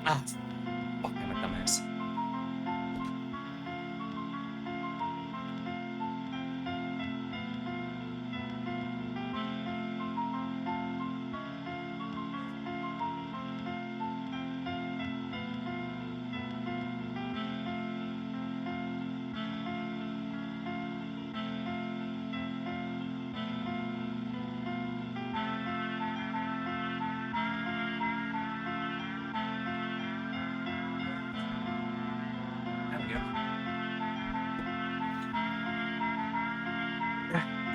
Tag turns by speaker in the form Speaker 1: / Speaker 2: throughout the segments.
Speaker 1: Ah, fuck, I'm a dumbass. There we go.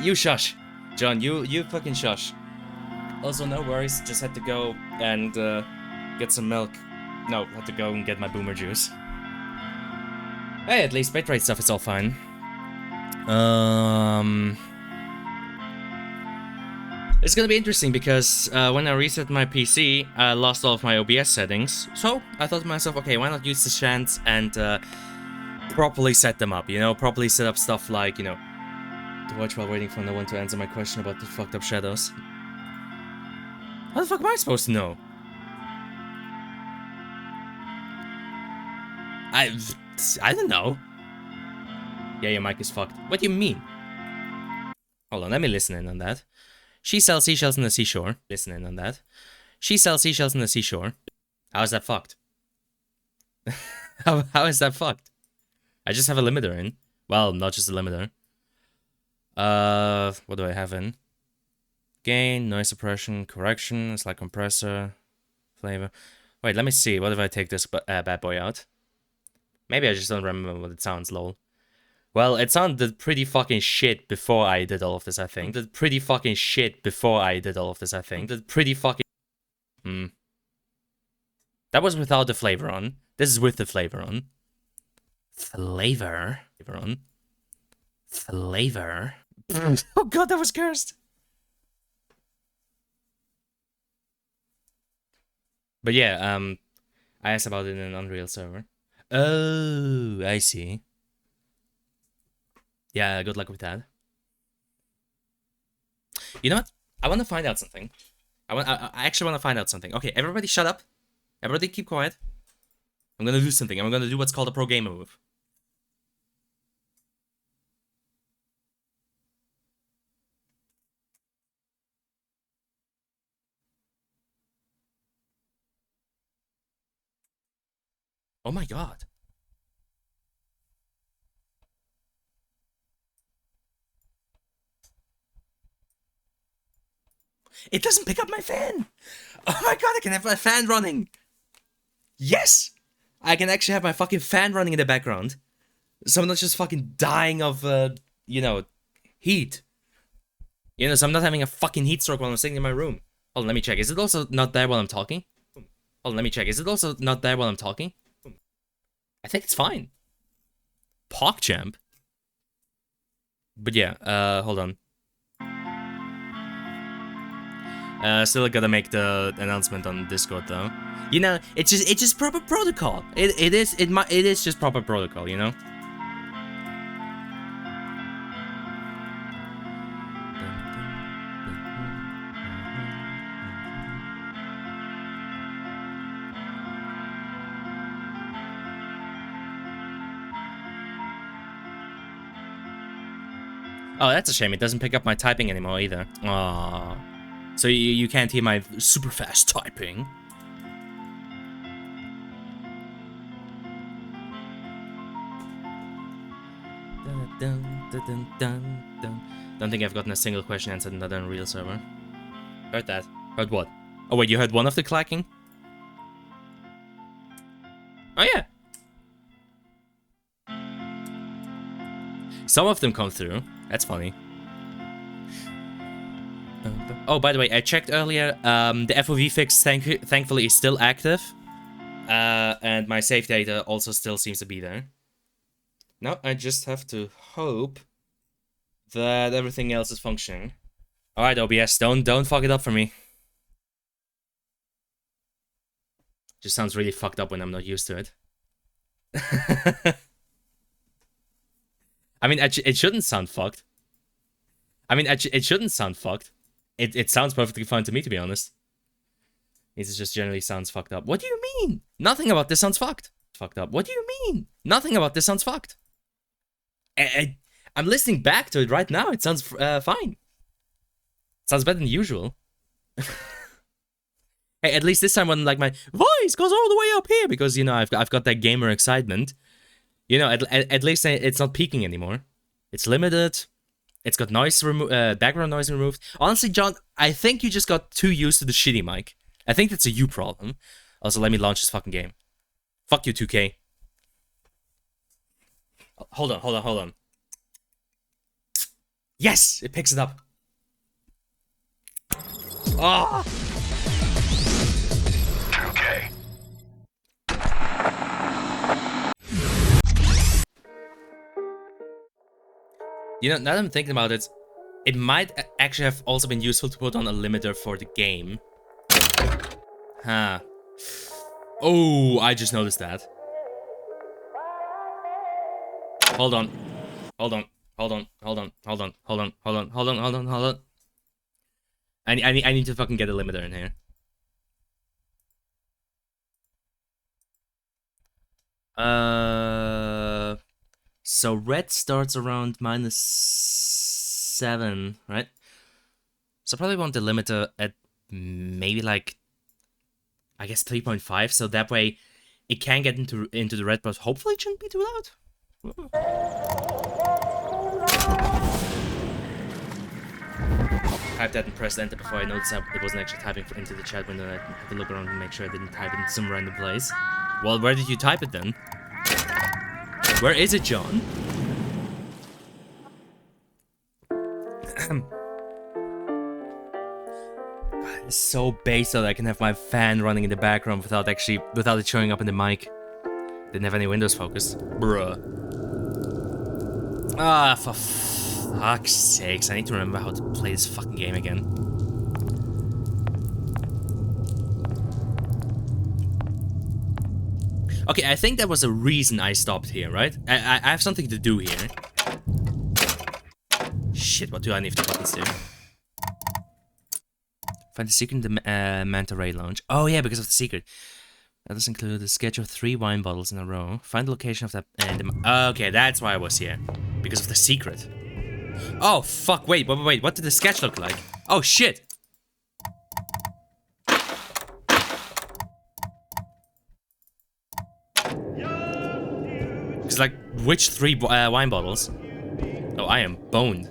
Speaker 1: You shush. John, you fucking shush. Also, no worries, just had to go and get some milk. No, had to go and get my boomer juice. Hey, at least bitrate stuff is all fine. It's gonna be interesting because when I reset my PC, I lost all of my OBS settings. So I thought to myself, okay, why not use the chance and properly set them up, you know? Properly set up stuff like, you know, to watch while waiting for no one to answer my question about the fucked up shadows. How the fuck am I supposed to know? I don't know. Yeah, your mic is fucked. What do you mean? Hold on, let me listen in on that. She sells seashells in the seashore. Listen in on that. She sells seashells in the seashore. How is that fucked? how is that fucked? I just have a limiter in. Well, not just a limiter. What do I have in? Gain, noise suppression, correction, it's like compressor, flavor. Wait, let me see. What if I take this bad boy out? Maybe I just don't remember what it sounds, lol. Well, it sounded pretty fucking shit before I did all of this, I think. It pretty fucking shit before I did all of this, I think. It pretty fucking... That was without the flavor on. This is with the flavor on. Flavor? Flavor on. Flavor? Oh god, that was cursed! But yeah, I asked about it in an Unreal server. Oh, I see. Yeah, good luck with that. You know what? I want to find out something. I actually want to find out something. Okay, everybody shut up. Everybody keep quiet. I'm gonna do something. I'm gonna do what's called a pro gamer move. Oh my god. It doesn't pick up my fan! Oh my god, I can have my fan running! Yes! I can actually have my fucking fan running in the background. So I'm not just fucking dying of, you know, heat. You know, so I'm not having a fucking heat stroke while I'm sitting in my room. Hold on, let me check. Is it also not there while I'm talking? Hold on, let me check. Is it also not there while I'm talking? I think it's fine. PogChamp? But yeah, hold on. Still gotta make the announcement on Discord though. You know, it's just proper protocol. It is just proper protocol, you know? Oh, that's a shame. It doesn't pick up my typing anymore either. Aww. So you can't hear my super fast typing. Don't think I've gotten a single question answered in that Unreal server. Heard that. Heard what? Oh wait, you heard one of the clacking? Oh yeah. Some of them come through. That's funny. Oh, by the way, I checked earlier. The FOV fix thankfully is still active. And my save data also still seems to be there. Now I just have to hope that everything else is functioning. Alright, OBS, don't fuck it up for me. Just sounds really fucked up when I'm not used to it. I mean, it shouldn't sound fucked. I mean, it shouldn't sound fucked. It sounds perfectly fine to me, to be honest. It just generally sounds fucked up. What do you mean? Nothing about this sounds fucked. Fucked up. What do you mean? Nothing about this sounds fucked. I'm listening back to it right now. It sounds fine. Sounds better than usual. Hey, at least this time when like my voice goes all the way up here because you know I've got that gamer excitement. You know, at least it's not peaking anymore. It's limited. It's got background noise removed. Honestly, John, I think you just got too used to the shitty mic. I think that's a you problem. Also, let me launch this fucking game. Fuck you, 2K. Hold on. Yes! It picks it up. Ah!
Speaker 2: 2K.
Speaker 1: You know, now that I'm thinking about it, it might actually have also been useful to put on a limiter for the game. Huh. Oh, I just noticed that. Hold on. I need to fucking get a limiter in here. So red starts around -7, right? So probably want the limiter at maybe like, I guess 3.5, so that way it can get into the red, but hopefully it shouldn't be too loud. Typed that and pressed enter before I noticed that it wasn't actually typing into the chat window. I had to look around and make sure I didn't type it in some random place. Well, where did you type it then? Where is it, John? It's so base that I can have my fan running in the background without it showing up in the mic. Didn't have any Windows focus. Bruh. Ah, for fuck's sakes. I need to remember how to play this fucking game again. Okay, I think that was the reason I stopped here, right? I have something to do here. Shit, what do I need to fucking do? Find the secret in the Manta Ray Lounge. Oh yeah, because of the secret. That does include a sketch of 3 wine bottles in a row. Find the location of that. Okay, that's why I was here. Because of the secret. Oh fuck! Wait. What did the sketch look like? Oh shit! It's like which 3 wine bottles? Oh, I am boned.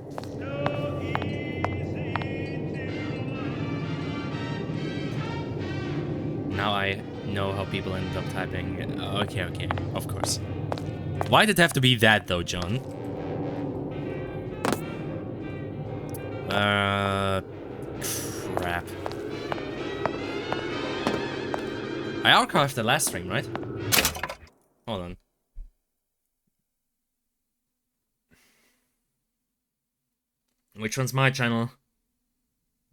Speaker 1: Now I know how people ended up typing. Okay, of course. Why did it have to be that though, John? Crap. I archived the last stream, right? Hold on. Which one's my channel?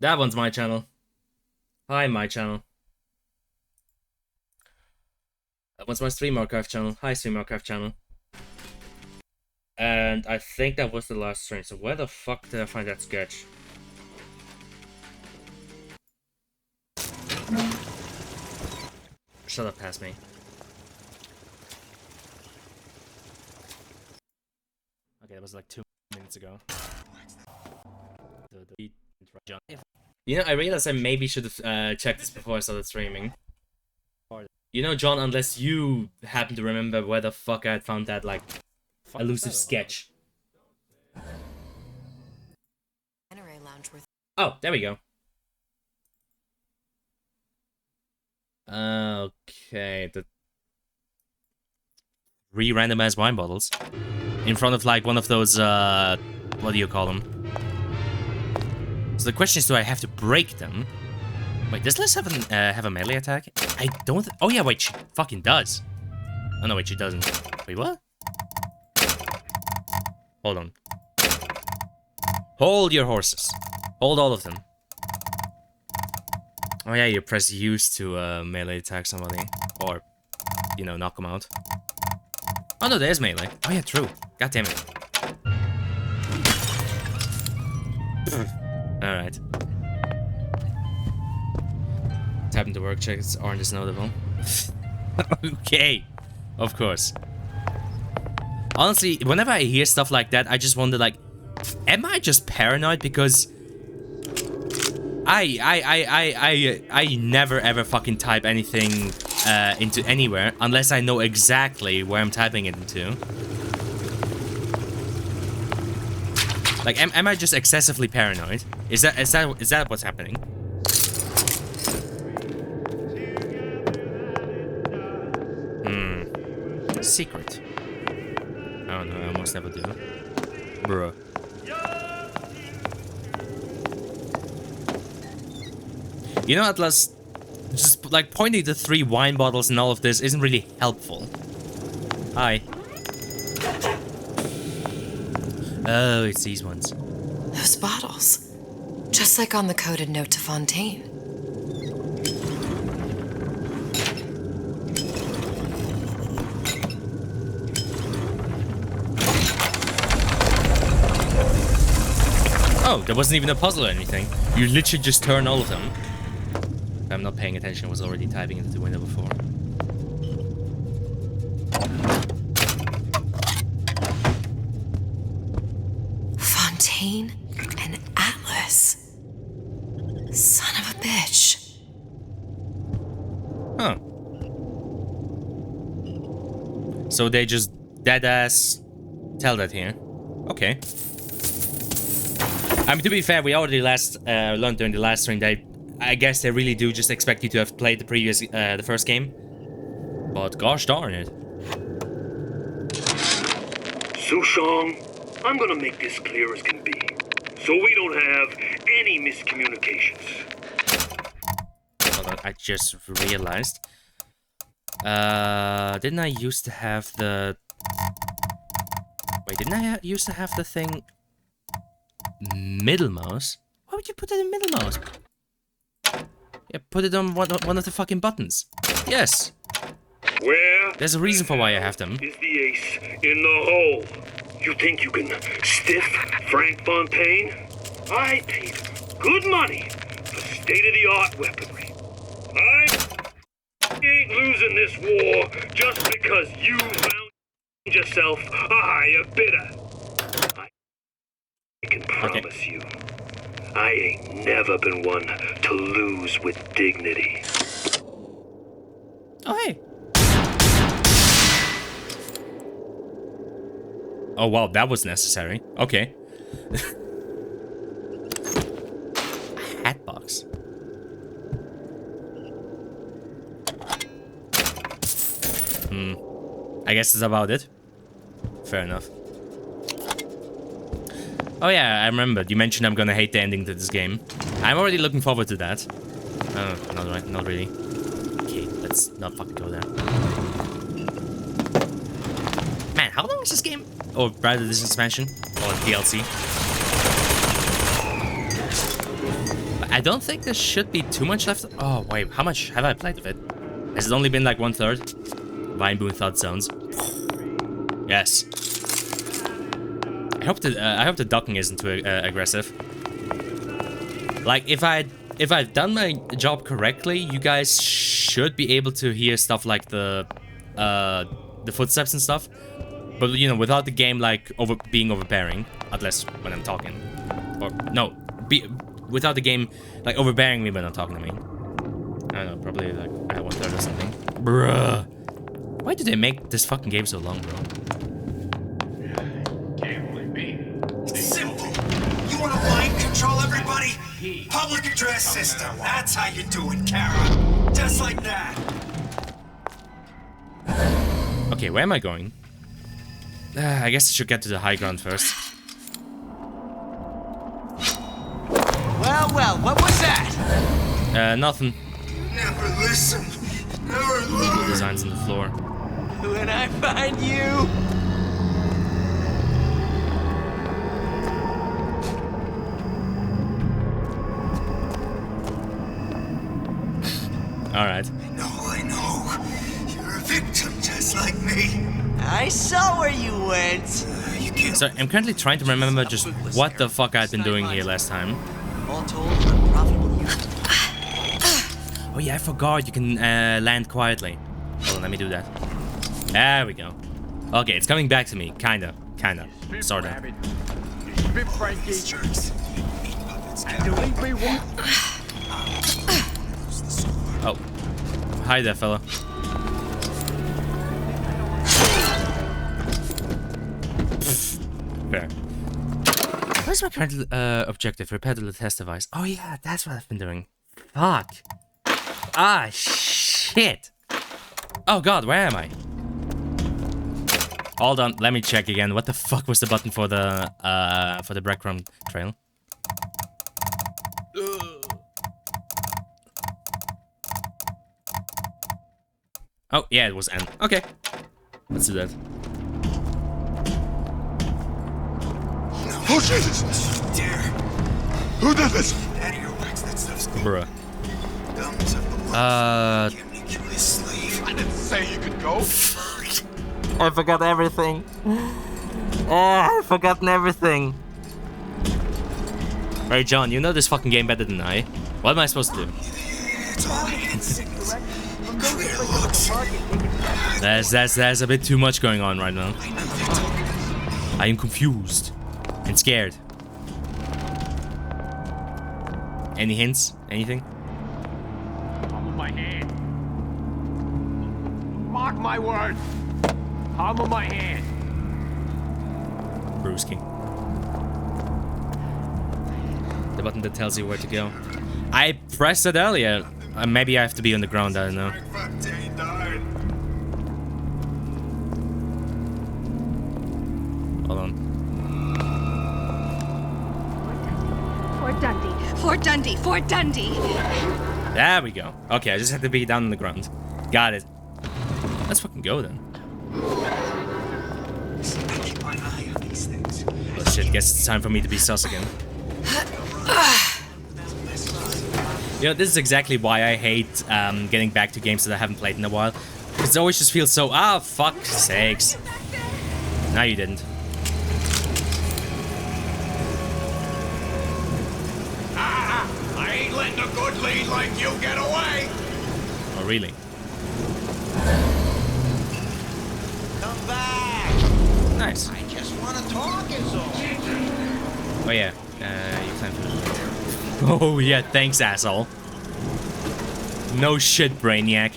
Speaker 1: That one's my channel. Hi, my channel. That one's my Stream Archive channel. Hi, Stream Archive channel. And I think that was the last stream. So where the fuck did I find that sketch? Shut up past me. Okay, that was like 2 minutes ago. You know, I realized I maybe should have checked this before I started streaming. You know, John, unless you happen to remember where the fuck I had found that, like, elusive sketch. Oh, there we go. Okay, the 3 randomized wine bottles. In front of, like, one of those, what do you call them? So the question is, do I have to break them? Wait, does Liz have a melee attack? I don't. Oh yeah, wait, she fucking does. Oh no, wait, she doesn't. Wait, what? Hold on. Hold your horses. Hold all of them. Oh yeah, you press use to melee attack somebody, or you know, knock them out. Oh no, there's melee. Oh yeah, true. God damn it. All right. Tab Starting to work checks aren't as notable. Okay, of course. Honestly, whenever I hear stuff like that, I just wonder, like, am I just paranoid? Because I never ever fucking type anything into anywhere unless I know exactly where I'm typing it into. Like, am I just excessively paranoid? Is that what's happening? Secret. Oh no, I almost never do. Bruh. You know, Atlas, just like pointing to 3 wine bottles and all of this isn't really helpful. Hi. Oh, it's these ones.
Speaker 2: Those bottles. Just like on the coded note to Fontaine.
Speaker 1: Oh, there wasn't even a puzzle or anything. You literally just turn all of them. I'm not paying attention, I was already typing into the window before.
Speaker 2: Fontaine and Atlas. Son of a bitch.
Speaker 1: Huh. So they just dead-ass tell that here. Okay. I mean, to be fair, we already learned during the last stream that I guess they really do just expect you to have played the first game. But gosh darn it.
Speaker 3: Sushong, I'm gonna make this clear as can be, so we don't have any miscommunications.
Speaker 1: Hold on, I just realized. Didn't I used to have the... Wait, didn't I used to have the thing... Middle mouse? Why would you put it in middle mouse? Yeah, put it on one of the fucking buttons. Yes.
Speaker 3: Where?
Speaker 1: There's a reason for why I have them.
Speaker 3: Is the ace in the hole? You think you can stiff Frank Fontaine? I paid good money for state-of-the-art weaponry. I ain't losing this war just because you found yourself a higher bidder. I can promise you, I ain't never been one to lose with dignity.
Speaker 1: Oh, hey. Oh, wow, that was necessary. Okay. Hat box. I guess that's about it. Fair enough. Oh yeah, I remembered. You mentioned I'm gonna hate the ending to this game. I'm already looking forward to that. Oh, not really. Okay, let's not fucking go there. Man, how long is this game? Or rather, this expansion? Or DLC? I don't think there should be too much left. Oh, wait, how much have I played of it? Has it only been like 1/3? Vine Boon Thought Zones. Yes. I hope the ducking isn't too aggressive. Like, if I've done my job correctly, you guys should be able to hear stuff like the footsteps and stuff. But, you know, without the game, like, being overbearing. Unless when I'm talking. Or, no. Without the game, like, overbearing me when I'm talking to me. I don't know, probably, like, at 1/3 or something. Bruh. Why do they make this fucking game so long, bro?
Speaker 4: It's simple. You want to mind control everybody? Public address system. That's how you do it, Kara. Just like that.
Speaker 1: Okay, where am I going? I guess I should get to the high ground first.
Speaker 5: Well, what was that?
Speaker 1: Nothing.
Speaker 4: Never listen. Never
Speaker 1: Legal
Speaker 4: learn.
Speaker 1: designs on the floor.
Speaker 5: When I find you...
Speaker 1: Alright.
Speaker 4: I know. You're a victim just like me.
Speaker 5: I saw where you went.
Speaker 4: You can't.
Speaker 1: So I'm currently trying to remember just what the fuck I'd been doing here last time.
Speaker 5: All told, unprofitable year.
Speaker 1: Oh yeah, I forgot you can land quietly. Hold on, let me do that. There we go. Okay, it's coming back to me. Kinda. Sorta. Oh. Hi there, fella. Fair. Where's my current objective? Repair the test device. Oh yeah, that's what I've been doing. Fuck. Ah, shit. Oh god, where am I? Hold on, let me check again. What the fuck was the button for the breadcrumb trail? Oh, yeah, it was N. Okay. Let's do that.
Speaker 4: Oh, Jesus! Dare. Who did this?
Speaker 1: Bruh.
Speaker 4: I didn't say you could go.
Speaker 1: I forgot everything. I've forgotten everything. Hey, John, you know this fucking game better than I. What am I supposed to do?
Speaker 4: It's all hand signals. Clear looks.
Speaker 1: There's a bit too much going on right now. I am confused and scared. Any hints? Anything?
Speaker 6: Palm of my hand. Mark my words. Palm of my hand.
Speaker 1: Brewski. The button that tells you where to go. I pressed it earlier. Maybe I have to be on the ground, I don't know. Hold on.
Speaker 7: Fort Dundee! Fort Dundee!
Speaker 1: There we go. Okay, I just had to be down on the ground. Got it. Let's fucking go then.
Speaker 4: Keep my eye on these things.
Speaker 1: Oh shit, guess it's time for me to be sus again. You know, this is exactly why I hate getting back to games that I haven't played in a while. Because it always just feels so, fuck sakes. No, you didn't.
Speaker 6: I ain't letting a good lead like you get away.
Speaker 1: Oh, really?
Speaker 5: Come back!
Speaker 1: Nice.
Speaker 5: I just want to talk, is all.
Speaker 1: Oh, yeah. You climb through. Oh, yeah, thanks, asshole. No shit, Brainiac.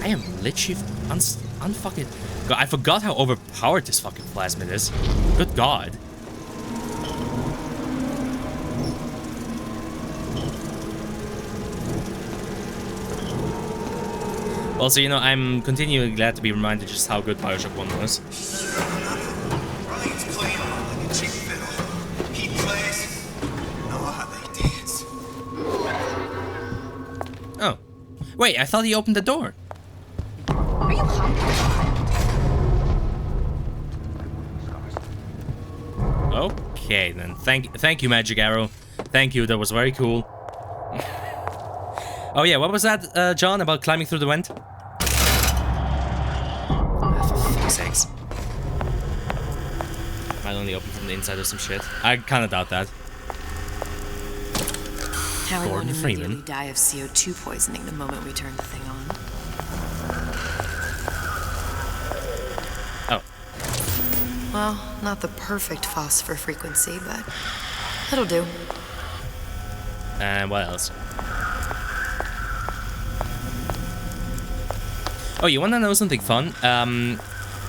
Speaker 1: I am literally unfucking... God, I forgot how overpowered this fucking plasmid is. Good god. Also, you know, I'm continually glad to be reminded just how good Bioshock 1 was.
Speaker 4: Ryan's playing along like a cheap fiddle. He plays. Know how they dance.
Speaker 1: Oh. Wait, I thought he opened the door.
Speaker 7: Are you hungry?
Speaker 1: Okay, then. Thank you, Magic Arrow. Thank you, that was very cool. Oh yeah, what was that, John, about climbing through the vent? For fuck's sakes. Might only open from the inside or some shit. I kinda doubt that.
Speaker 2: How
Speaker 1: Gordon
Speaker 2: would
Speaker 1: Freeman.
Speaker 2: immediately die of CO2 poisoning the moment we turn the thing on.
Speaker 1: Oh.
Speaker 2: Well, not the perfect phosphor frequency, but it'll do.
Speaker 1: And what else? Oh, you wanna know something fun?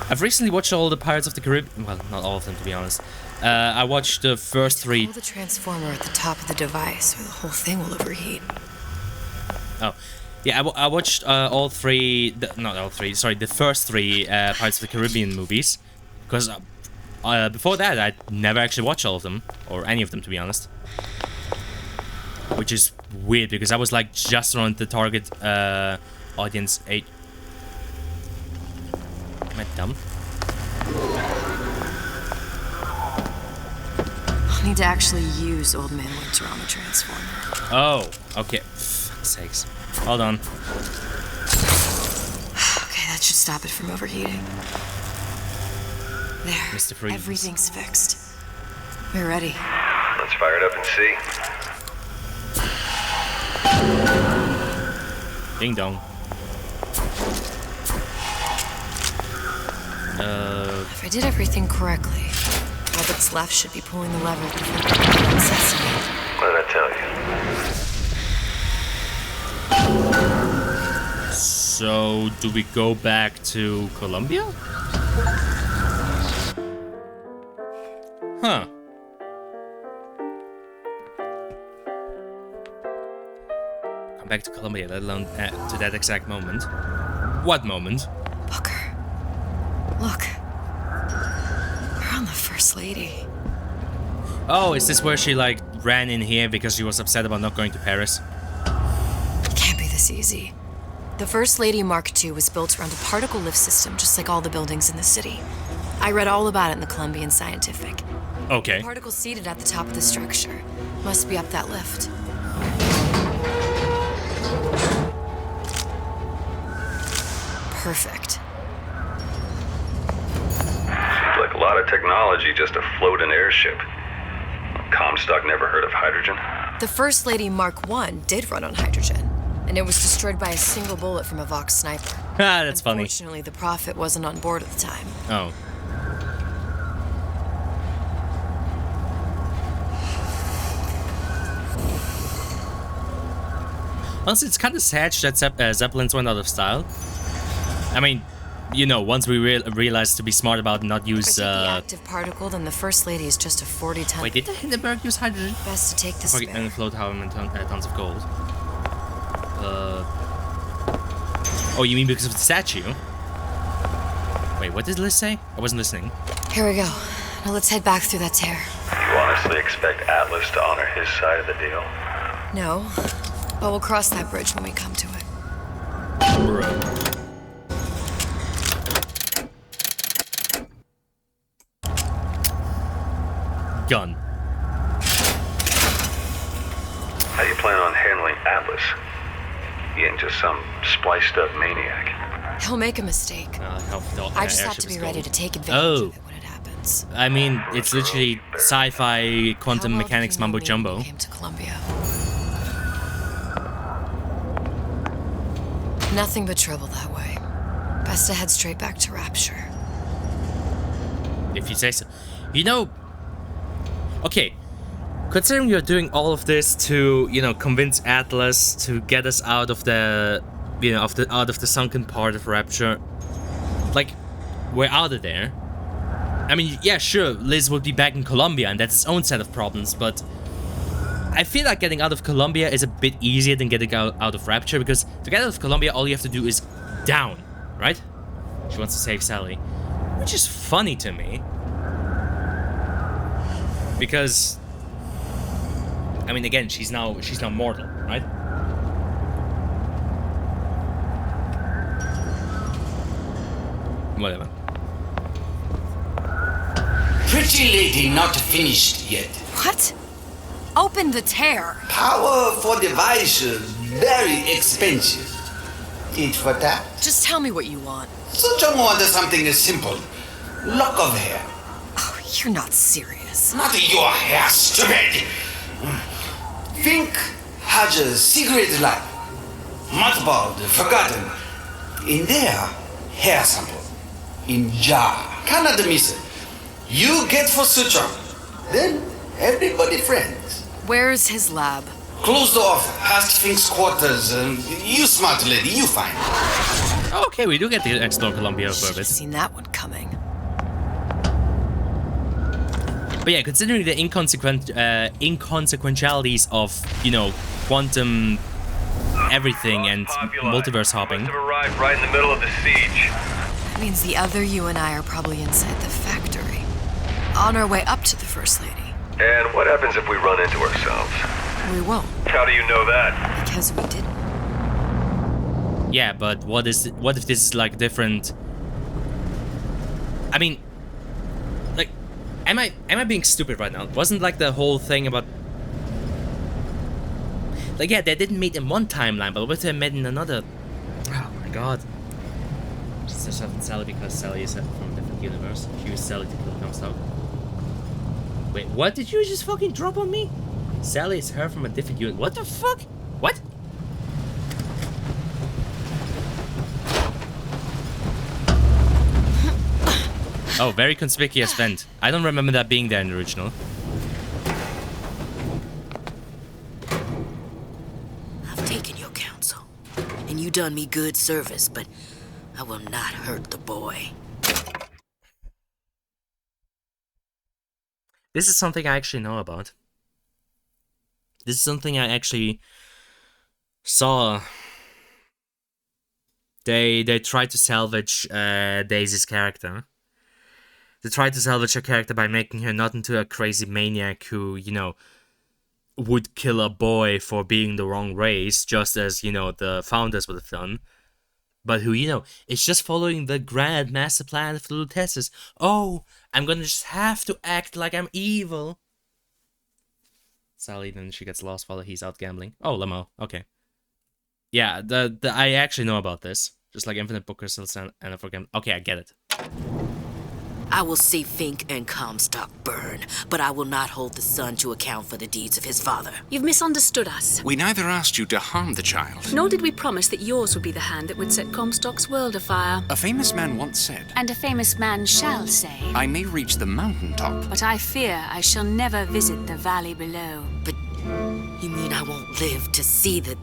Speaker 1: I've recently watched all the Pirates of the Caribbean. Well, not all of them, to be honest. I watched the first 3.
Speaker 2: Pull the transformer at the top of the device, or the whole thing will overheat.
Speaker 1: Oh, yeah, I watched all 3. Not all 3. Sorry, the first 3 Pirates of the Caribbean movies, because before that I'd never actually watched all of them, or any of them, to be honest. Which is weird because I was like just around the target audience age. Am I dumb?
Speaker 2: I'll need to actually use Old Man Winter on the transformer.
Speaker 1: Oh, okay. Fuck's sakes. Hold on.
Speaker 2: Okay, that should stop it from overheating. There.
Speaker 1: Mr. Freeze.
Speaker 2: Everything's fixed. We're ready.
Speaker 3: Let's fire it up and see.
Speaker 1: Ding dong.
Speaker 2: If I did everything correctly, all that's left should be pulling the lever to flip the sesame.
Speaker 3: What did I tell you?
Speaker 1: So, do we go back to Colombia? Huh. Come back to Colombia, let alone to that exact moment. What moment?
Speaker 2: Booker, look. We're on the First Lady.
Speaker 1: Oh, is this where she, like, ran in here because she was upset about not going to Paris?
Speaker 2: It can't be this easy. The First Lady Mark II was built around a particle lift system just like all the buildings in the city. I read all about it in the Columbian Scientific.
Speaker 1: Okay.
Speaker 2: The particle seated at the top of the structure. Must be up that lift. Perfect.
Speaker 3: Seems like a lot of technology just to float an airship. Comstock never heard of hydrogen.
Speaker 2: The First Lady Mark I did run on hydrogen, and it was destroyed by a single bullet from a Vox sniper.
Speaker 1: Ah, that's funny.
Speaker 2: Unfortunately, the Prophet wasn't on board at the time.
Speaker 1: Oh. Honestly, it's kind of sad that Zeppelins went out of style. I mean, you know, once we realized to be smart about not use...
Speaker 2: If I take the active particle, then the First Lady is just a 40-ton...
Speaker 1: Wait, did the Hindenburg use hydrogen?
Speaker 2: Best to take the
Speaker 1: Okay,
Speaker 2: spare.
Speaker 1: and float however many tons of gold. Oh, you mean because of the statue? Wait, what did Liz say? I wasn't listening.
Speaker 2: Here we go. Now let's head back through that tear.
Speaker 3: You honestly expect Atlas to honor his side of the deal?
Speaker 2: No, but we'll cross that bridge when we come to it.
Speaker 1: Bro. Gun.
Speaker 3: How do you plan on handling Atlas? He ain't just some spliced up maniac.
Speaker 2: He'll make a mistake. I just have to be ready to take advantage of it when it happens.
Speaker 1: I mean, it's literally sci-fi quantum
Speaker 2: How well
Speaker 1: mechanics
Speaker 2: do you know
Speaker 1: mumbo
Speaker 2: me
Speaker 1: jumbo.
Speaker 2: when you came to Columbia? Nothing but trouble that way. Best to head straight back to Rapture.
Speaker 1: If you say so. You know, okay, considering you're doing all of this to, you know, convince Atlas to get us out of the, you know, out of the sunken part of Rapture, like, we're out of there. I mean, yeah, sure, Liz will be back in Colombia, and that's its own set of problems, but I feel like getting out of Colombia is a bit easier than getting out of Rapture, because to get out of Colombia, all you have to do is down, right? She wants to save Sally, which is funny to me. Because, I mean, again, she's now mortal, right? Whatever.
Speaker 8: Pretty lady not finished yet.
Speaker 2: What? Open the tear.
Speaker 8: Power for device very expensive. Eat for that.
Speaker 2: Just tell me what you want.
Speaker 8: Such a want something simple. Lock of hair.
Speaker 2: Oh, you're not serious.
Speaker 8: Not your hair, stupid. Think has a secret life. Mothballed, forgotten. In there, hair sample. In jar. Cannot miss it. You get for suture. Then everybody friends.
Speaker 2: Where's his lab?
Speaker 8: Closed off, past Fink's quarters. You smart lady, you find.
Speaker 1: Okay, we do get to explore Colombia for a
Speaker 2: Should've
Speaker 1: bit.
Speaker 2: seen that one coming.
Speaker 1: But yeah, considering the inconsequentialities of, you know, quantum everything and multiverse hopping.
Speaker 3: Must have arrived right in the middle of the siege.
Speaker 2: That means the other you and I are probably inside the factory. On our way up to the First Lady.
Speaker 3: And what happens if we run into ourselves?
Speaker 2: We won't,
Speaker 3: How do you know that?
Speaker 2: because we didn't.
Speaker 1: Yeah, but what if this is like different? I mean, like, am I being stupid right now? Wasn't like the whole thing about, like, yeah, they didn't meet in one timeline, but what if they met in another? Oh my god. Just herself and Sally because Sally is from a different universe. She used Sally to kill Comstock. Wait, what did you just fucking drop on me? Sally is her from a different universe. What the fuck? What? Oh, very conspicuous vent. I don't remember that being there in the original.
Speaker 9: I've taken your counsel, and you done me good service, but I will not hurt the boy.
Speaker 1: This is something I actually know about. This is something I actually saw. They tried to salvage Daisy's character. They tried to salvage her character by making her not into a crazy maniac who, you know, would kill a boy for being the wrong race, just as, you know, the founders would have done. But who, you know, is just following the grand master plan of the Lutesses. Oh, I'm gonna just have to act like I'm evil. Sally, then she gets lost while he's out gambling. Oh, Lamo, okay. Yeah, I actually know about this. Just like Infinite Book Crystals and I forget. Okay, I get it.
Speaker 9: I will see Fink and Comstock burn, but I will not hold the son to account for the deeds of his father.
Speaker 10: You've misunderstood us.
Speaker 6: We neither asked you to harm the child.
Speaker 10: Nor did we promise that yours would be the hand that would set Comstock's world afire.
Speaker 6: A famous man once said,
Speaker 10: And a famous man shall say,
Speaker 6: I may reach the mountaintop,
Speaker 10: but I fear I shall never visit the valley below.
Speaker 9: But you mean I won't live to see the...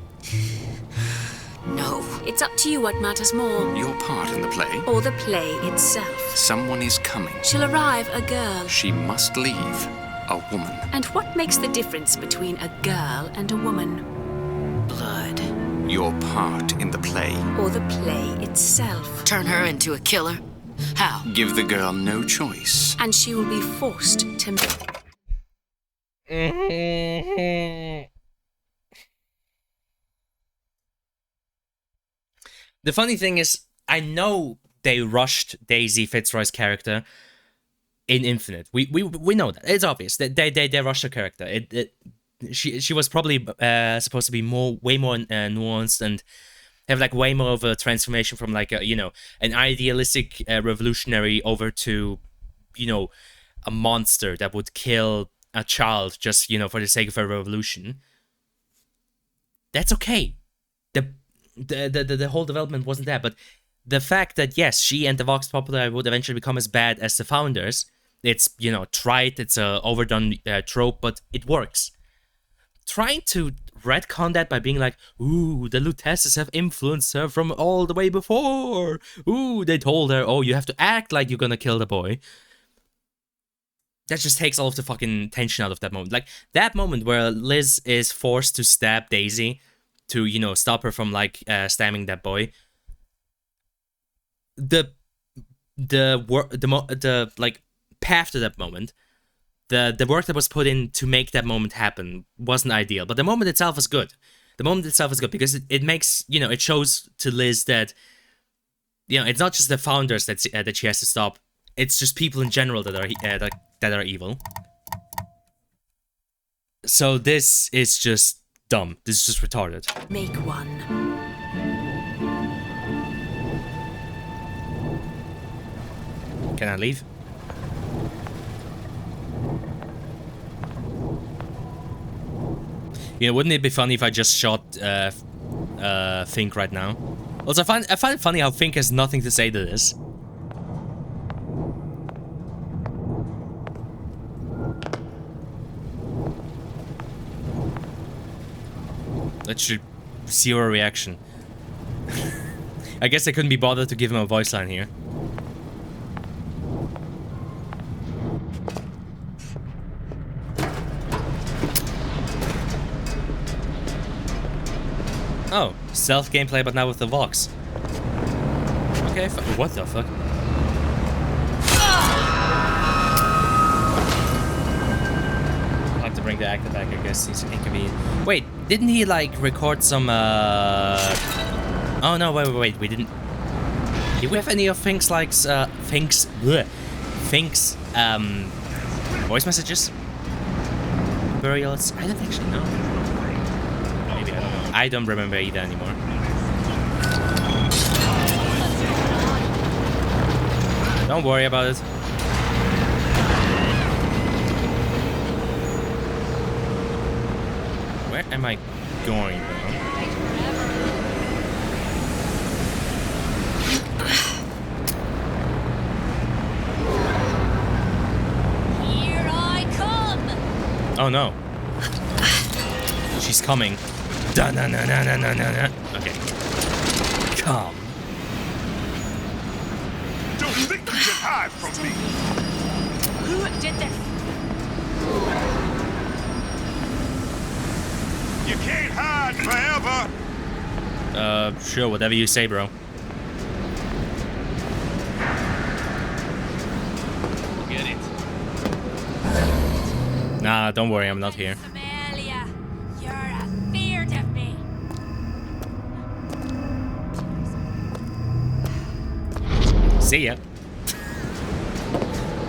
Speaker 9: No.
Speaker 10: It's up to you what matters more.
Speaker 6: Your part in the play?
Speaker 10: Or the play itself.
Speaker 6: Someone is coming.
Speaker 10: She'll arrive a girl.
Speaker 6: She must leave a woman.
Speaker 10: And what makes the difference between a girl and a woman?
Speaker 9: Blood.
Speaker 6: Your part in the play.
Speaker 10: Or the play itself.
Speaker 9: Turn her into a killer? How?
Speaker 6: Give the girl no choice.
Speaker 10: And she will be forced to...
Speaker 1: The funny thing is, I know they rushed Daisy Fitzroy's character in Infinite. We know that. It's obvious that they rushed her character. She was probably supposed to be way more nuanced and have like way more of a transformation from like a, you know, an idealistic revolutionary over to, you know, a monster that would kill a child just, you know, for the sake of a revolution. That's okay. The whole development wasn't there, but the fact that, yes, she and the Vox Populi would eventually become as bad as the founders, it's, you know, trite, it's a overdone trope, but it works. Trying to retcon that by being like, ooh, the Lutesses have influenced her from all the way before. Ooh, they told her, oh, you have to act like you're gonna kill the boy. That just takes all of the fucking tension out of that moment. Like, that moment where Liz is forced to stab Daisy to, you know, stop her from, like, stabbing that boy. The like, path to that moment, the work that was put in to make that moment happen wasn't ideal. But the moment itself is good. The moment itself is good because it makes, you know, it shows to Liz that, you know, it's not just the founders that she has to stop. It's just people in general that are evil. So this is just dumb. This is just retarded.
Speaker 10: Make one.
Speaker 1: Can I leave? You know, wouldn't it be funny if I just shot Fink right now? Also, I find it funny how Fink has nothing to say to this. Literally zero reaction. I guess I couldn't be bothered to give him a voice line here. Oh, stealth gameplay, but now with the Vox. Okay, what the fuck? I'll have to bring the actor back, I guess. He's inconvenient. Wait, didn't he, like, record some, Oh, no, wait, we didn't... Did we have any of Fink's, like, Fink's, voice messages? Burials? I don't actually know. Maybe, I don't know. I don't remember either anymore. Don't worry about it. Where am I going, though? Oh no. She's coming. Da na na na na na na. Okay. Come.
Speaker 6: Don't think you can hide from me.
Speaker 7: Who did this?
Speaker 6: You can't hide forever.
Speaker 1: Sure, whatever you say, bro. Get it. Nah, don't worry, I'm not here.
Speaker 7: Amelia, you're afeard of me.
Speaker 1: See ya.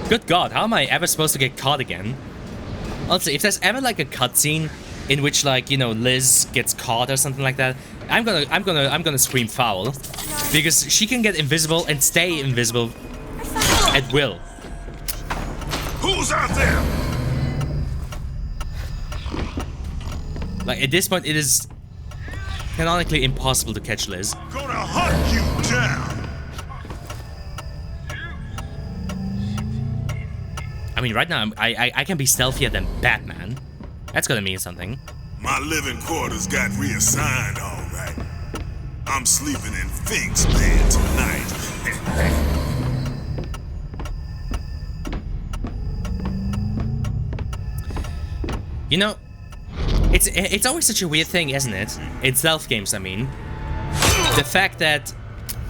Speaker 1: Good God, how am I ever supposed to get caught again? Also, if there's ever like a cutscene in which, like, you know, Liz gets caught or something like that, I'm gonna scream foul, because she can get invisible and stay invisible at will.
Speaker 6: Who's out there?
Speaker 1: Like, at this point, it is canonically impossible to catch Liz.
Speaker 6: Gonna hunt you down.
Speaker 1: I mean, right now, I can be stealthier than Batman. That's gonna mean something.
Speaker 6: My living quarters got reassigned, all right. I'm sleeping in Fink's bed tonight.
Speaker 1: You know, it's always such a weird thing, isn't it? In stealth games, I mean. The fact that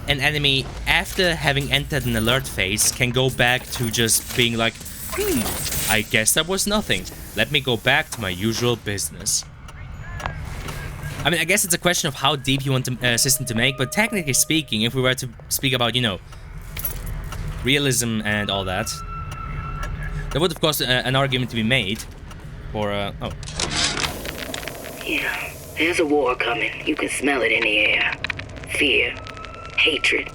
Speaker 1: an enemy, after having entered an alert phase, can go back to just being like, I guess that was nothing. Let me go back to my usual business. I mean, I guess it's a question of how deep you want the system to make, but technically speaking, if we were to speak about, you know, realism and all that, there would, of course, an argument to be made for, oh.
Speaker 9: Yeah, there's a war coming. You can smell it in the air. Fear, hatred,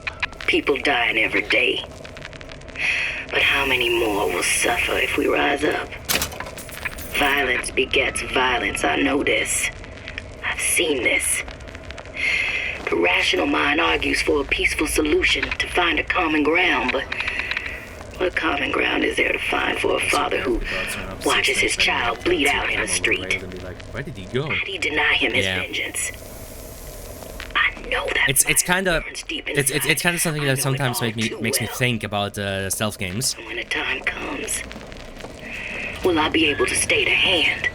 Speaker 9: people dying every day. But how many more will suffer if we rise up? Violence begets violence, I know this. I've seen this. The rational mind argues for a peaceful solution to find a common ground, but what common ground is there to find for a father who watches his child bleed out in the street?
Speaker 1: Where did he go?
Speaker 9: How do you deny him his vengeance? I know that.
Speaker 1: It's kind of it's kind of something that sometimes makes me think about stealth games.
Speaker 9: When the time comes, will I be able to stay the hand?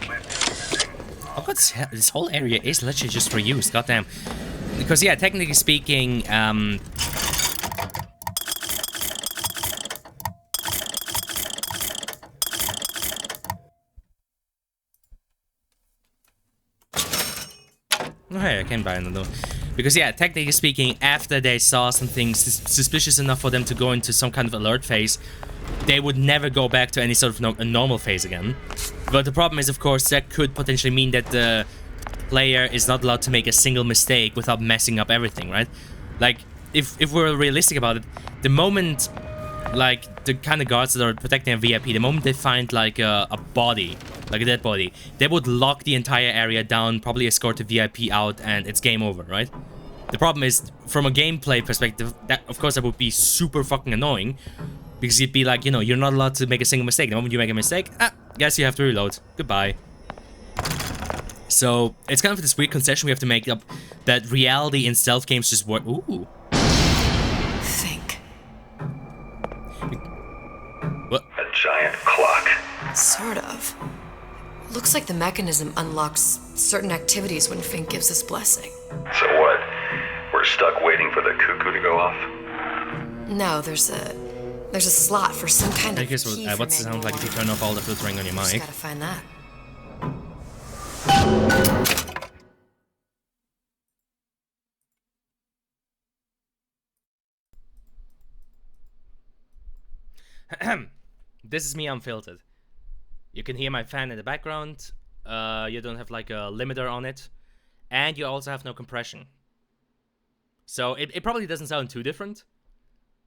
Speaker 1: Oh god, this whole area is literally just for use. Goddamn. Because yeah, technically speaking, oh hey, I can buy another one. Because yeah, technically speaking, after they saw something suspicious enough for them to go into some kind of alert phase, they would never go back to any sort of a normal phase again. But the problem is, of course, that could potentially mean that the player is not allowed to make a single mistake without messing up everything, right? Like, if we're realistic about it, the moment, like, the kind of guards that are protecting a VIP, the moment they find, like, a body, like a dead body, they would lock the entire area down, probably escort the VIP out, and it's game over, right? The problem is, from a gameplay perspective, that, of course, that would be super fucking annoying, because you'd be like, you know, you're not allowed to make a single mistake. The moment you make a mistake, guess you have to reload. Goodbye. So, it's kind of this weird concession we have to make up that reality in stealth games just work. Ooh.
Speaker 2: Think.
Speaker 1: What?
Speaker 3: A giant clock.
Speaker 2: Sort of. Looks like the mechanism unlocks certain activities when Fink gives his blessing.
Speaker 3: So what? We're stuck waiting for the cuckoo to go off?
Speaker 2: No, there's a slot for some kind of key for
Speaker 1: what's it sound like if you turn off all the filtering on your
Speaker 2: Just
Speaker 1: mic?
Speaker 2: gotta find that.
Speaker 1: This is me unfiltered. You can hear my fan in the background. You don't have like a limiter on it. And you also have no compression. So it probably doesn't sound too different.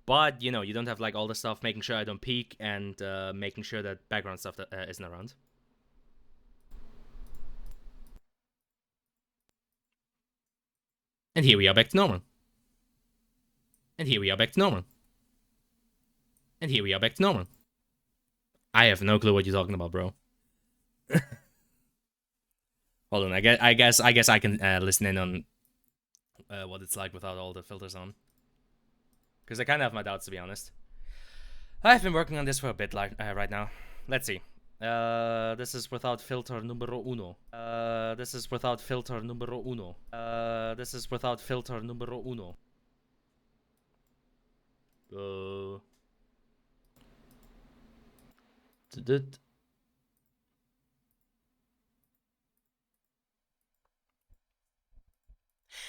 Speaker 1: But, you know, you don't have like all the stuff making sure I don't peek and making sure that background stuff that, isn't around. And here we are back to normal. And here we are back to normal. And here we are back to normal. I have no clue what you're talking about, bro. Hold on, I guess I can listen in on what it's like without all the filters on. Because I kind of have my doubts, to be honest. I've been working on this for a bit right now. Let's see. This is without filter numero uno. This is without filter numero uno. This is without filter numero uno.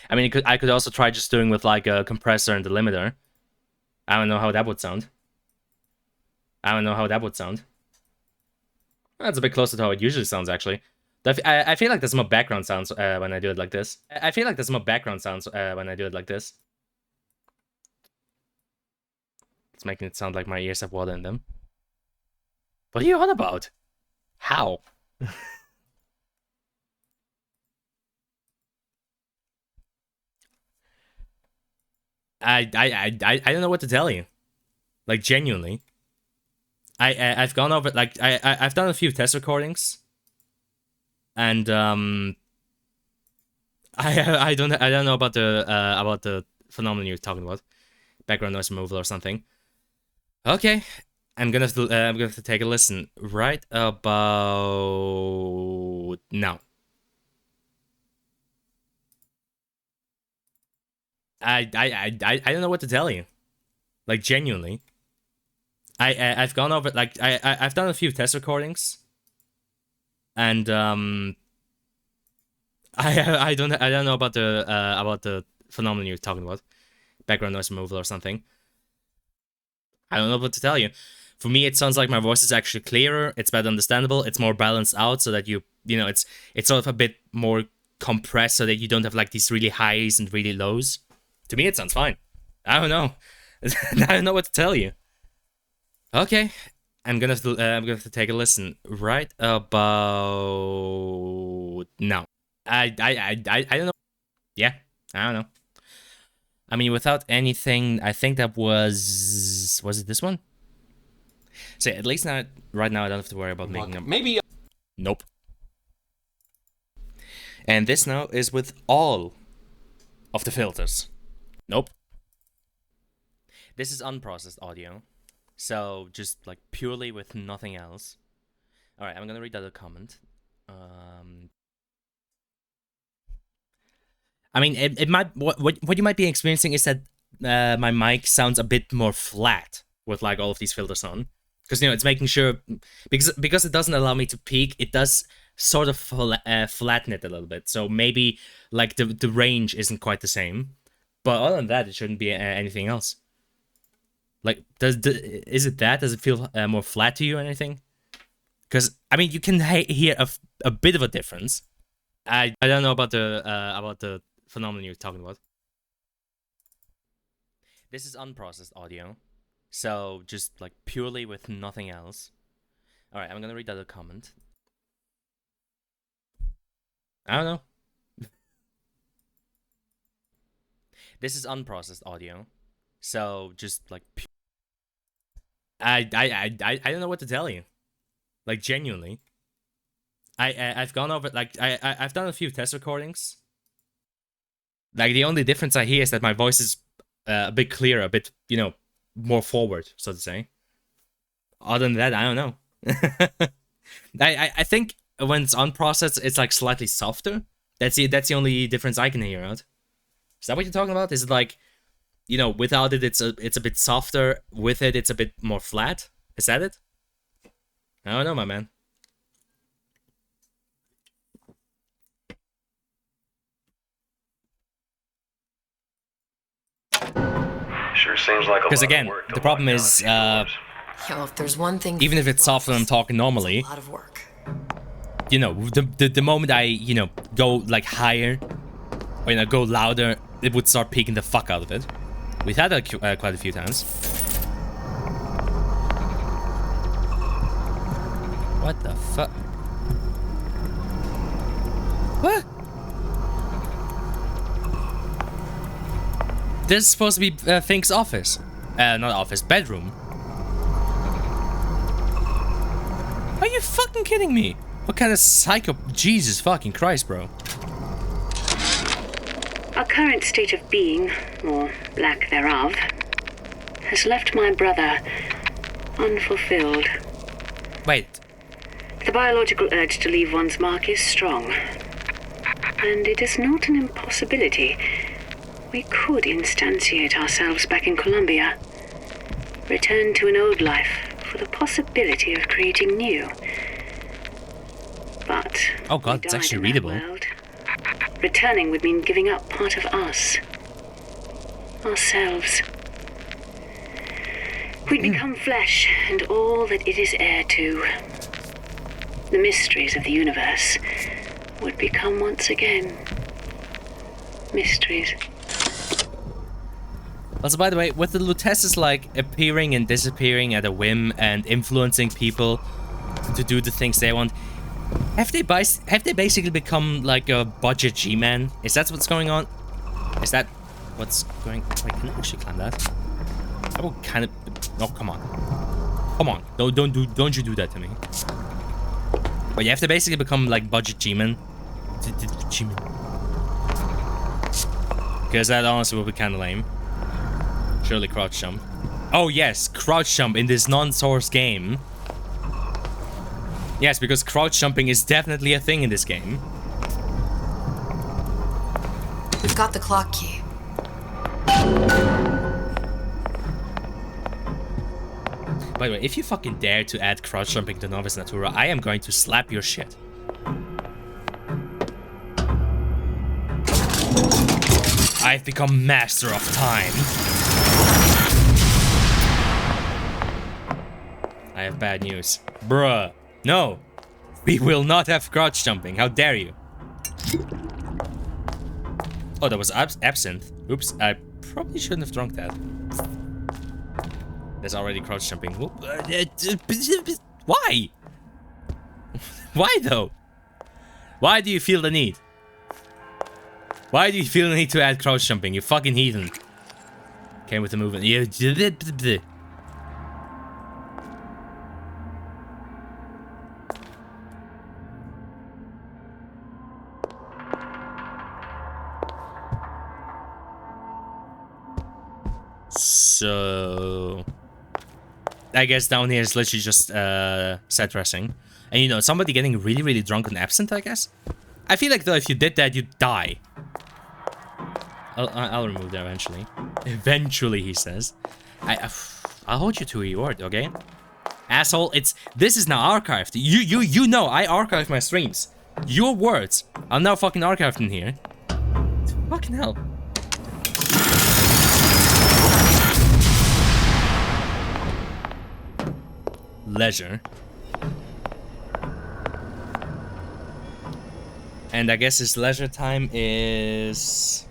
Speaker 1: I mean, I could also try just doing with like a compressor and delimiter. I don't know how that would sound. I don't know how that would sound. That's a bit closer to how it usually sounds, actually. I feel like there's more background sounds when I do it like this. I feel like there's more background sounds when I do it like this. It's making it sound like my ears have water in them. What are you on about? How? I don't know what to tell you. Like, genuinely. I've gone over, like, I've done a few test recordings. And I don't know about the phenomenon you're talking about. Background noise removal or something. Okay. I'm gonna have to take a listen right about now. I don't know what to tell you. Like, genuinely. I've gone over, like, I've done a few test recordings. And I don't know about the phenomenon you're talking about. Background noise removal or something. I don't know what to tell you. For me, it sounds like my voice is actually clearer, it's better understandable, it's more balanced out so that you know, it's sort of a bit more compressed so that you don't have like these really highs and really lows. To me, it sounds fine. I don't know. I don't know what to tell you. Okay. I'm gonna have to take a listen right about now. I don't know. Yeah, I don't know. I mean, without anything, I think that was it this one? So at least now, right now, I don't have to worry about making them.
Speaker 11: Maybe.
Speaker 1: Nope. And this now is with all of the filters. Nope. This is unprocessed audio. So, just, like, purely with nothing else. Alright, I'm gonna read out a comment. I mean, it might... What you might be experiencing is that my mic sounds a bit more flat with, like, all of these filters on. Because, you know, it's making sure... Because it doesn't allow me to peak, it does sort of flatten it a little bit. So, maybe, like, the range isn't quite the same. But other than that, it shouldn't be anything else. Like, is it that? Does it feel more flat to you or anything? Because, I mean, you can hear a bit of a difference. I don't know about the phenomenon you're talking about. This is unprocessed audio. So, just, like, purely with nothing else. Alright, I'm gonna read out a comment. I don't know. This is unprocessed audio. So, just, like... I don't know what to tell you. Like, genuinely. I've gone over, like, I've done a few test recordings. Like, the only difference I hear is that my voice is a bit clearer, a bit, you know, more forward, so to say. Other than that, I don't know. I think when it's unprocessed, it's, like, slightly softer. That's the only difference I can hear out. Is that what you're talking about? Is it, like... You know, without it, it's a bit softer. With it, it's a bit more flat. Is that it? I don't know, my man.
Speaker 11: Sure seems like a
Speaker 1: because
Speaker 11: lot
Speaker 1: again,
Speaker 11: of work to
Speaker 1: the problem
Speaker 11: lock
Speaker 1: is,
Speaker 2: Yo, if there's one thing...
Speaker 1: even if it's softer and I'm talking normally,
Speaker 2: a lot of work.
Speaker 1: You know, the moment I, you know, go, like, higher, or, you know, go louder, it would start peaking the fuck out of it. We've had that quite a few times. What the fuck? What? This is supposed to be Fink's office. Not office, bedroom. Are you fucking kidding me? What kind of psycho... Jesus fucking Christ, bro.
Speaker 12: Our current state of being, or lack thereof, has left my brother unfulfilled.
Speaker 1: Wait.
Speaker 12: The biological urge to leave one's mark is strong. And it is not an impossibility. We could instantiate ourselves back in Columbia. Return to an old life for the possibility of creating new. But...
Speaker 1: Oh god, it's actually readable.
Speaker 12: Returning would mean giving up part of us. Ourselves. We'd become flesh and all that it is heir to. The mysteries of the universe would become once again mysteries.
Speaker 1: Also, by the way, with the Luteces like appearing and disappearing at a whim and influencing people to do the things they want, have they basically become like a budget G-man? Is that what's going on? Is that what's going? Wait, can I actually climb that? I will kind of. Oh, come on, come on! Don't you do that to me? But you have to basically become like budget G-man. Because that honestly would be kind of lame. Surely crouch jump. Oh yes, crouch jump in this non-source game. Yes, because crouch jumping is definitely a thing in this game.
Speaker 2: We've got the clock key.
Speaker 1: By the way, if you fucking dare to add crouch jumping to Novice Natura, I am going to slap your shit. I've become master of time. I have bad news. Bruh. No. We will not have crouch jumping. How dare you? Oh, that was absinthe. Oops, I probably shouldn't have drunk that. There's already crouch jumping. Why? Why though? Why do you feel the need? Why do you feel the need to add crouch jumping? You fucking heathen. Came with the movement. So I guess down here is literally just set dressing. And you know, somebody getting really, really drunk on absinthe, I guess. I feel like though if you did that, you'd die. I'll remove that eventually. Eventually, he says. I'll hold you to your word, okay? Asshole, this is now archived. You know I archive my streams. Your words are now fucking archived in here. Fucking hell. Leisure. And I guess his leisure time is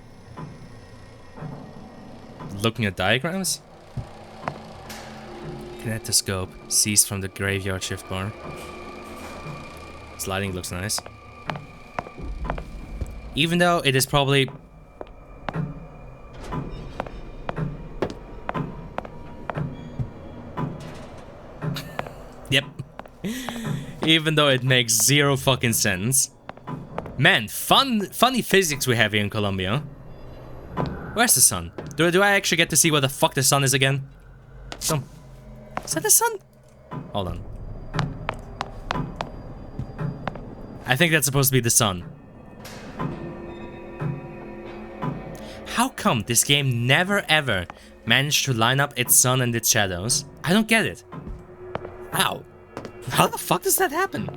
Speaker 1: looking at diagrams. Kinetoscope seized from the graveyard shift bar. This lighting looks nice. Even though it is probably yep. Even though it makes zero fucking sense. Man, funny physics we have here in Colombia. Where's the sun? Do I actually get to see what the fuck the sun is again? So, is that the sun? Hold on. I think that's supposed to be the sun. How come this game never ever managed to line up its sun and its shadows? I don't get it. How? How the fuck does that happen?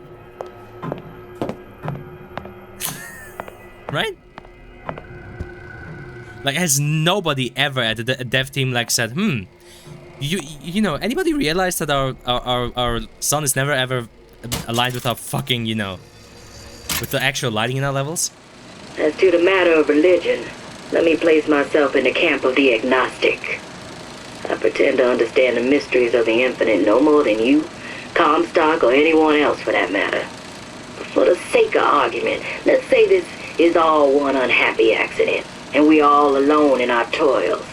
Speaker 1: Right? Like, has nobody ever at the dev team like said, you know, anybody realize that our sun is never ever aligned with our fucking, you know, with the actual lighting in our levels?
Speaker 9: As to the matter of religion, let me place myself in the camp of the agnostic. I pretend to understand the mysteries of the infinite no more than you, Comstock, or anyone else for that matter. But for the sake of argument, let's say this is all one unhappy accident, and we all alone in our toils.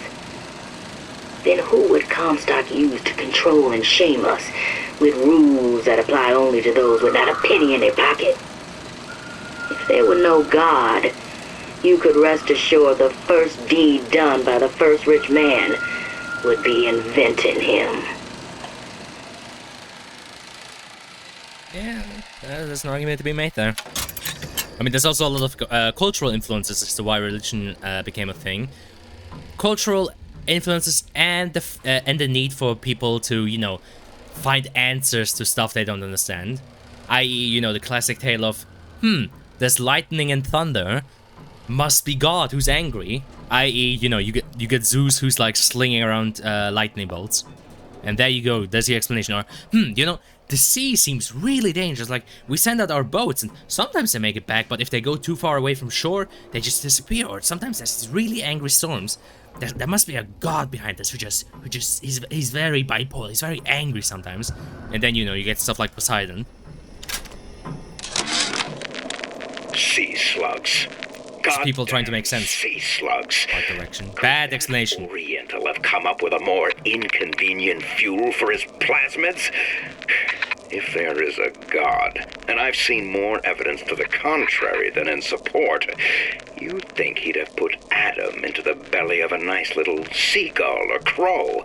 Speaker 9: then who would Comstock use to control and shame us with rules that apply only to those with not a penny in their pocket? If there were no God, you could rest assured the first deed done by the first rich man would be inventing him.
Speaker 1: Yeah, there's an argument to be made there. I mean, there's also a lot of cultural influences as to why religion became a thing. Cultural influences and the need for people to, you know, find answers to stuff they don't understand. I.e., you know, the classic tale of, there's lightning and thunder, must be God who's angry. I.e., you know, you get Zeus who's like slinging around lightning bolts. And there you go, there's the explanation. Or, you know, the sea seems really dangerous. Like, we send out our boats and sometimes they make it back, but if they go too far away from shore, they just disappear. Or sometimes there's these really angry storms. There must be a god behind this who just he's very bipolar, he's very angry sometimes. And then, you know, you get stuff like Poseidon.
Speaker 3: Sea slugs.
Speaker 1: Just people trying to make sense.
Speaker 3: Sea slugs.
Speaker 1: Right direction. Bad explanation.
Speaker 3: Oriental have come up with a more inconvenient fuel for his plasmids. If there is a god, and I've seen more evidence to the contrary than in support, you'd think he'd have put Adam into the belly of a nice little seagull or crow.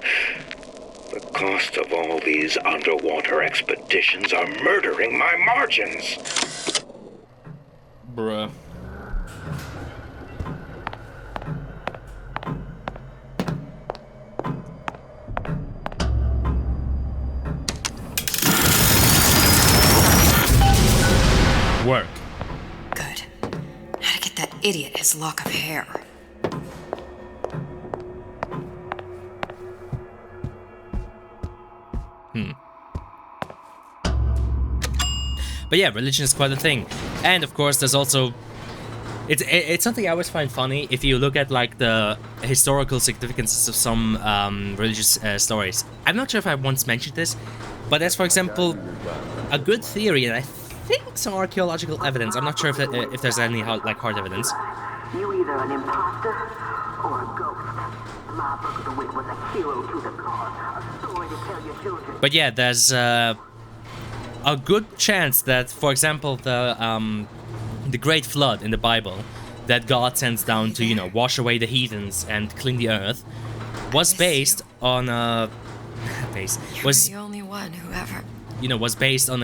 Speaker 3: The cost of all these underwater expeditions are murdering my margins.
Speaker 1: Bruh. Work.
Speaker 2: Good. How to get that idiot his lock of hair.
Speaker 1: But yeah, religion is quite a thing. And of course, there's also... It's something I always find funny if you look at like the historical significances of some religious stories. I'm not sure if I once mentioned this, but there's, for example, a good theory, and I think some archaeological evidence. I'm not sure if there's any hard evidence.
Speaker 9: You either an imposter or a ghost. My Book of the Wit was a hero to the cause, a story to tell your children.
Speaker 1: But yeah, there's a good chance that, for example, the Great Flood in the Bible that God sends down to, you know, wash away the heathens and clean the earth was based on a... was
Speaker 2: the only one who ever...
Speaker 1: You know, was based on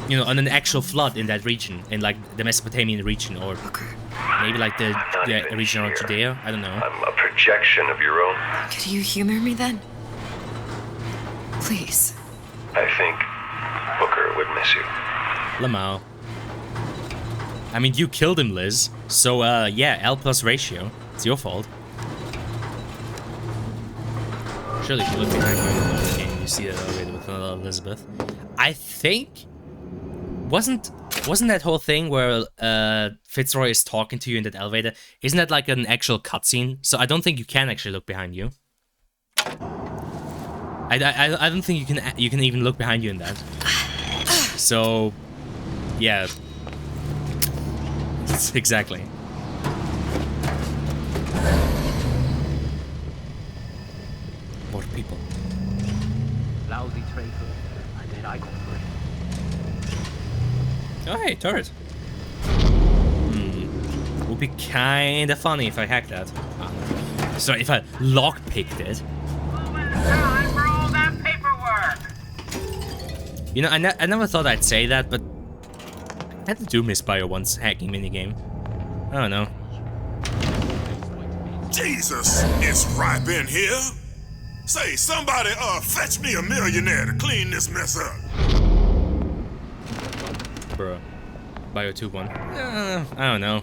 Speaker 1: you know, on an actual flood in that region, in like the Mesopotamian region, or maybe like the region around Judea. I don't know.
Speaker 11: I'm a projection of your own.
Speaker 2: Could you humor me then? Please.
Speaker 11: I think Booker would miss you.
Speaker 1: Lamau. I mean, you killed him, Liz. So, yeah, L plus ratio. It's your fault. Surely if you look behind you in the game, you see that elevator with Elizabeth. I think... Wasn't that whole thing where Fitzroy is talking to you in that elevator? Isn't that like an actual cutscene? So I don't think you can actually look behind you. I don't think you can even look behind you in that. So, yeah. Exactly. More people.
Speaker 5: Lousy traitor. I made eye contact.
Speaker 1: Oh, hey, turret. Would be kinda funny if I hacked that. Sorry, if I lockpicked it.
Speaker 5: Time for all that paperwork.
Speaker 1: You know, I never thought I'd say that, but I had to do miss Bio 1's hacking minigame. I don't know.
Speaker 6: Jesus, it's ripe in here. Say, somebody, fetch me a millionaire to clean this mess up.
Speaker 1: Bruh. Bio 2-1. I don't know.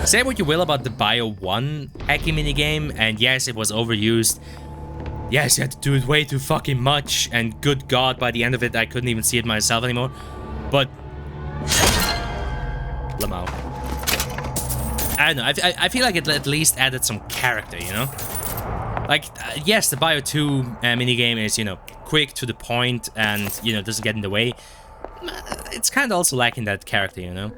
Speaker 1: Say what you will about the Bio 1 hacking minigame, and yes, it was overused. Yes, you had to do it way too fucking much, and good god, by the end of it, I couldn't even see it myself anymore. But... Lamau. I don't know, I feel like it at least added some character, you know? Like, yes, the Bio 2 minigame is, you know, quick, to the point, and, you know, doesn't get in the way. It's kind of also lacking that character, you know?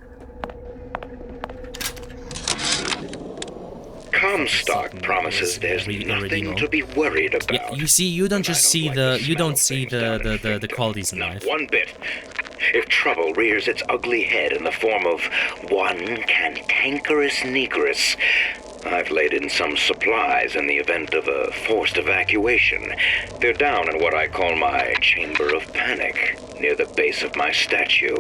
Speaker 3: Comstock promises there's nothing to be worried about.
Speaker 1: Yeah, you see, you don't just see the qualities in life.
Speaker 3: One bit. If trouble rears its ugly head in the form of one cantankerous negress, I've laid in some supplies in the event of a forced evacuation. They're down in what I call my chamber of panic, near the base of my statue.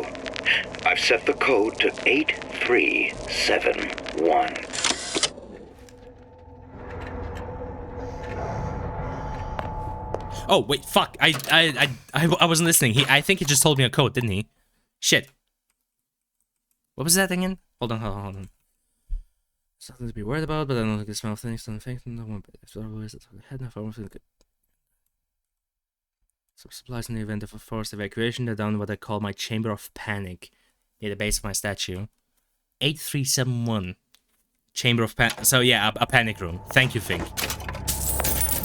Speaker 3: I've set the code to 8371.
Speaker 1: Oh wait, fuck! I wasn't listening. I think he just told me a code, didn't he? Shit. What was that again? Hold on. Something to be worried about, but I don't like the smell of things. Don't think no one. Head no form. Some supplies in the event of a forced evacuation. They're down in what I call my chamber of panic, near the base of my statue. 8371. Chamber of panic. So yeah, a panic room. Thank you, Fink.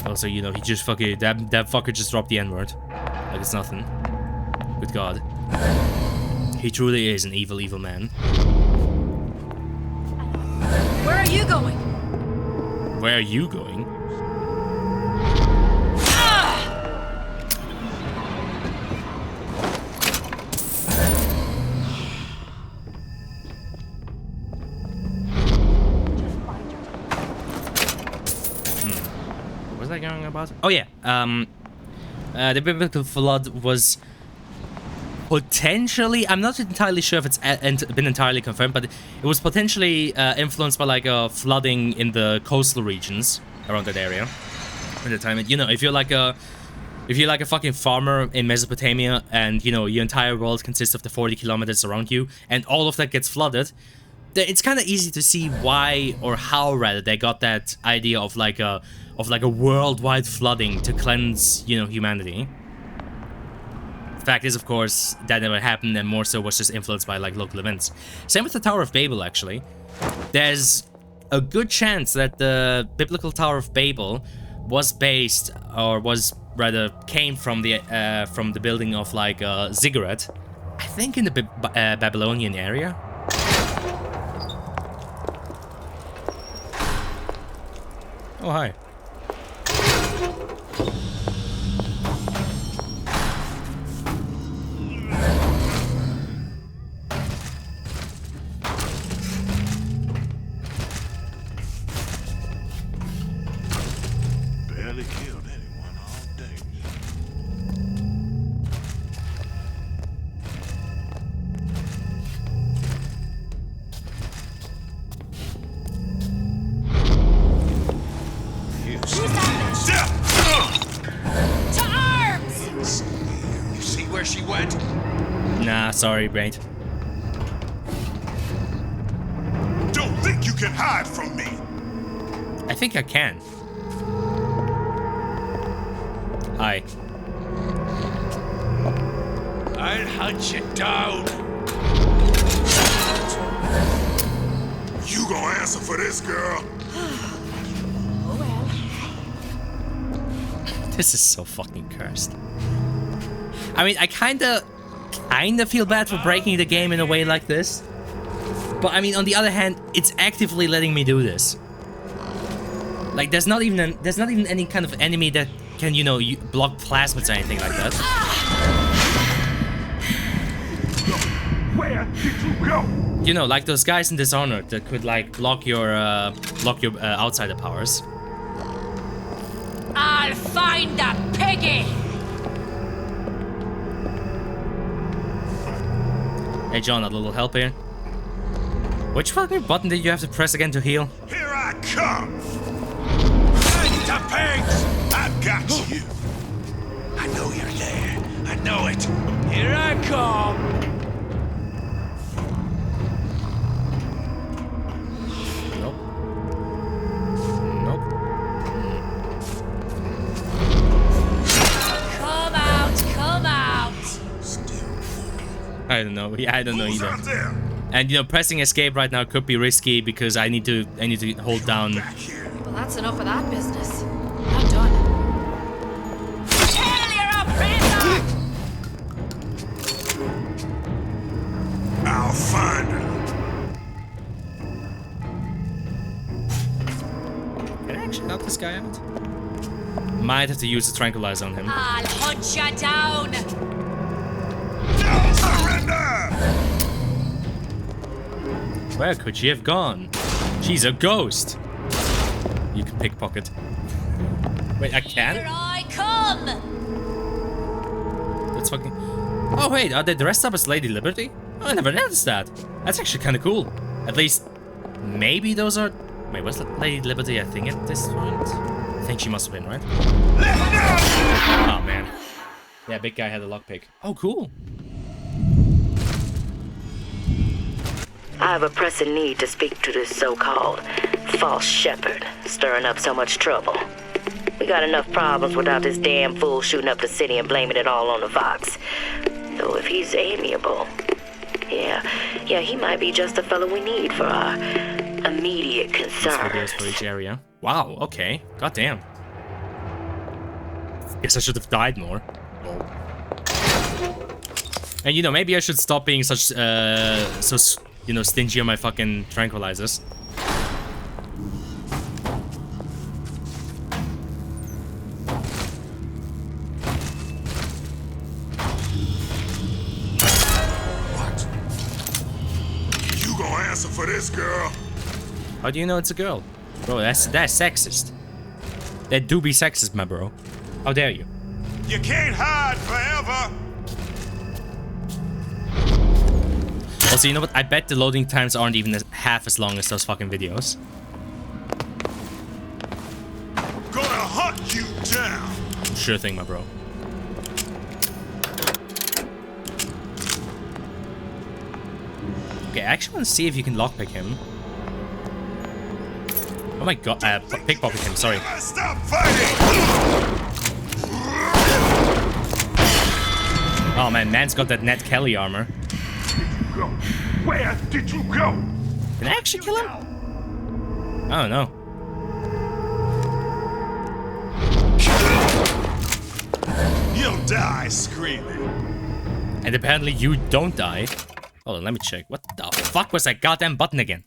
Speaker 1: Also, you know, he just fucking that fucker just dropped the N-word. Like it's nothing. Good God. He truly is an evil, evil man.
Speaker 2: Where are you going?
Speaker 1: Where are you going? What was I going about? Oh yeah, the biblical flood was potentially, I'm not entirely sure if it's been entirely confirmed, but it was potentially influenced by like flooding in the coastal regions around that area at the time. And, you know, if you're like a fucking farmer in Mesopotamia, and you know your entire world consists of the 40 kilometers around you, and all of that gets flooded, it's kind of easy to see why, or how rather, they got that idea of like a worldwide flooding to cleanse, you know, humanity. Fact is, of course, that never happened, and more so was just influenced by like local events. Same with the Tower of Babel, actually. There's a good chance that the biblical Tower of Babel was based, or was rather came from the building of like a ziggurat, I think in the Babylonian area. Oh hi.
Speaker 6: Barely killed anyone all day.
Speaker 7: To arms!
Speaker 4: You see where she went?
Speaker 1: Nah, sorry, Braid.
Speaker 6: Don't think you can hide from me.
Speaker 1: I think I can. Hi.
Speaker 4: I'll hunt you down.
Speaker 6: You gonna answer for this, girl?
Speaker 7: Oh well.
Speaker 1: This is so fucking cursed. I mean, I kinda feel bad for breaking the game in a way like this. But I mean, on the other hand, it's actively letting me do this. Like, there's not even any kind of enemy that can, you know, block plasmids or anything like that.
Speaker 6: Where did you go?
Speaker 1: You know, like those guys in Dishonored that could like block your outsider powers.
Speaker 7: I'll find that piggy!
Speaker 1: Hey John, a little help here. Which fucking button did you have to press again to heal?
Speaker 6: Here I come.
Speaker 4: The pigs!
Speaker 6: I've got you.
Speaker 4: I know you're there. I know it. Here I come.
Speaker 1: Nope. Nope.
Speaker 7: Come out, come out!
Speaker 1: I don't know. Yeah, I don't know
Speaker 6: Who's
Speaker 1: either.
Speaker 6: out there?
Speaker 1: And you know, pressing escape right now could be risky because I need to hold down.
Speaker 6: Back here.
Speaker 2: Well, that's enough of that business. I'm done.
Speaker 7: Kill your oppressor!
Speaker 6: I'll find her.
Speaker 1: knock this guy out? Might have to use a tranquilizer on him.
Speaker 7: I'll hunt you down.
Speaker 1: Where could she have gone? She's a ghost. You can pickpocket. Wait, I can?
Speaker 7: Here I come.
Speaker 1: That's fucking... Oh wait, are they dressed up as Lady Liberty? Oh, I never noticed that. That's actually kind of cool. At least, maybe those are... Wait, was Lady Liberty a thing at this point? I think she must have been, right? Oh man. Yeah, big guy had a lockpick. Oh, cool.
Speaker 9: I have a pressing need to speak to this so-called false shepherd, stirring up so much trouble. We got enough problems without this damn fool shooting up the city and blaming it all on the Fox. Though if he's amiable, yeah, he might be just the fellow we need for our immediate concerns.
Speaker 1: For each area. Wow, okay. Goddamn. Guess I should have died more. Lol. And you know, maybe I should stop being such, you know, stingy on my fucking tranquilizers.
Speaker 6: What? You gonna answer for this, girl?
Speaker 1: How do you know it's a girl? Bro, that's sexist. That do be sexist, my bro. How dare you?
Speaker 6: You can't hide forever.
Speaker 1: Also, you know what? I bet the loading times aren't even half as long as those fucking videos.
Speaker 6: Gonna hunt you down.
Speaker 1: Sure thing, my bro. Okay, I actually want to see if you can lockpick him. Oh my god, pickpocket him, sorry.
Speaker 6: Stop fighting!
Speaker 1: Oh man, man's got that Ned Kelly armor.
Speaker 6: Go. Where did you go?
Speaker 1: Can I actually kill him? I don't know.
Speaker 6: You'll die screaming.
Speaker 1: And apparently you don't die. Hold on, let me check. What the fuck was that goddamn button again?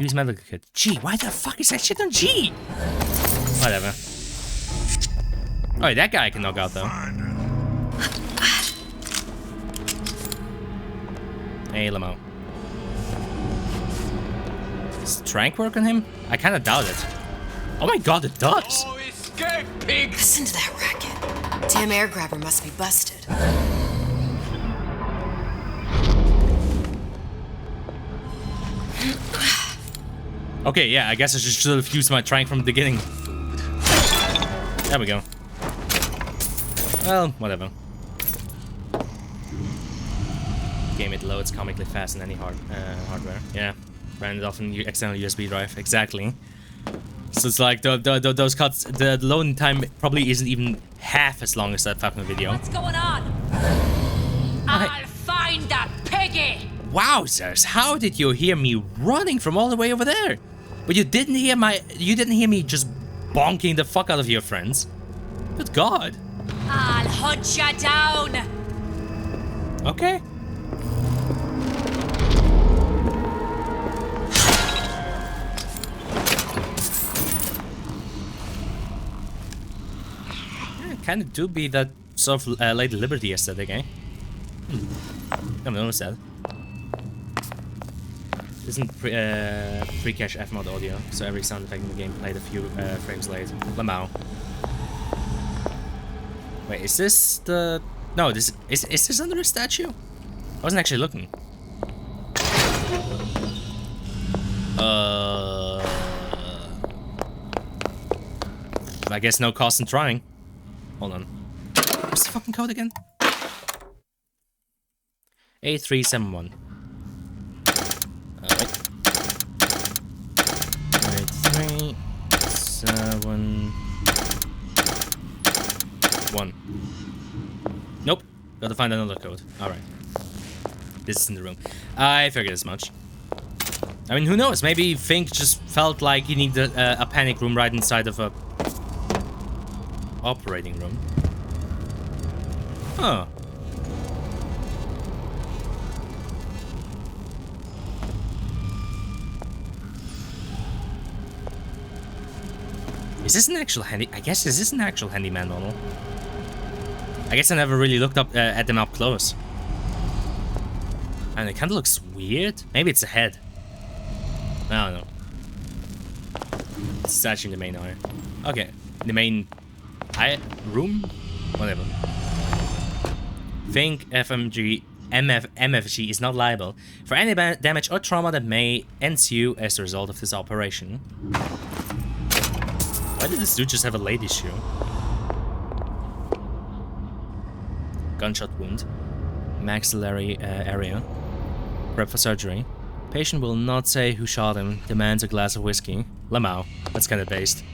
Speaker 1: Use medical kit. G, why the fuck is that shit on G? Whatever. Alright, that guy I can knock out though. Hey, Lamo. Does Trank work on him? I kinda doubt it. Oh my god, it does!
Speaker 7: Oh, escape, pig!
Speaker 2: Listen to that racket. Damn air grabber must be busted.
Speaker 1: Okay, yeah, I guess I should have used my Trank from the beginning. There we go. Well, whatever. Game it loads comically fast in any hardware. Yeah, ran it off an external USB drive. Exactly. So it's like those cuts. The loading time probably isn't even half as long as that fucking video.
Speaker 7: What's going on? I'll find that piggy!
Speaker 1: Wowzers! How did you hear me running from all the way over there? But you didn't hear me just bonking the fuck out of your friends. Good God.
Speaker 7: I'll hunt you down.
Speaker 1: Okay. Yeah, kind of do be that sort of Lady Liberty aesthetic, eh? Never noticed that. Isn't pre-cache F-mod audio, so every sound effect in the game played a few frames late. Lamau. Wait, is this the... No, is this under a statue? I wasn't actually looking. I guess no cost in trying. Hold on. What's the fucking code again? A371. Wait. 371. Nope. Gotta find another code. Alright. This is in the room. I figured as much. I mean, who knows? Maybe Fink just felt like he needed a panic room right inside of a operating room. Huh. Is this an actual handy? I guess this is an actual handyman model. I guess I never really looked up at them up close. And it kind of looks weird. Maybe it's a head. I don't know. It's actually the main eye. Okay, the main room, whatever. Think MFG is not liable for any damage or trauma that may ensue as a result of this operation. Why did this dude just have a lady shoe? Gunshot wound. Maxillary area. Prep for surgery. Patient will not say who shot him. Demands a glass of whiskey. Lamau. That's kind of based.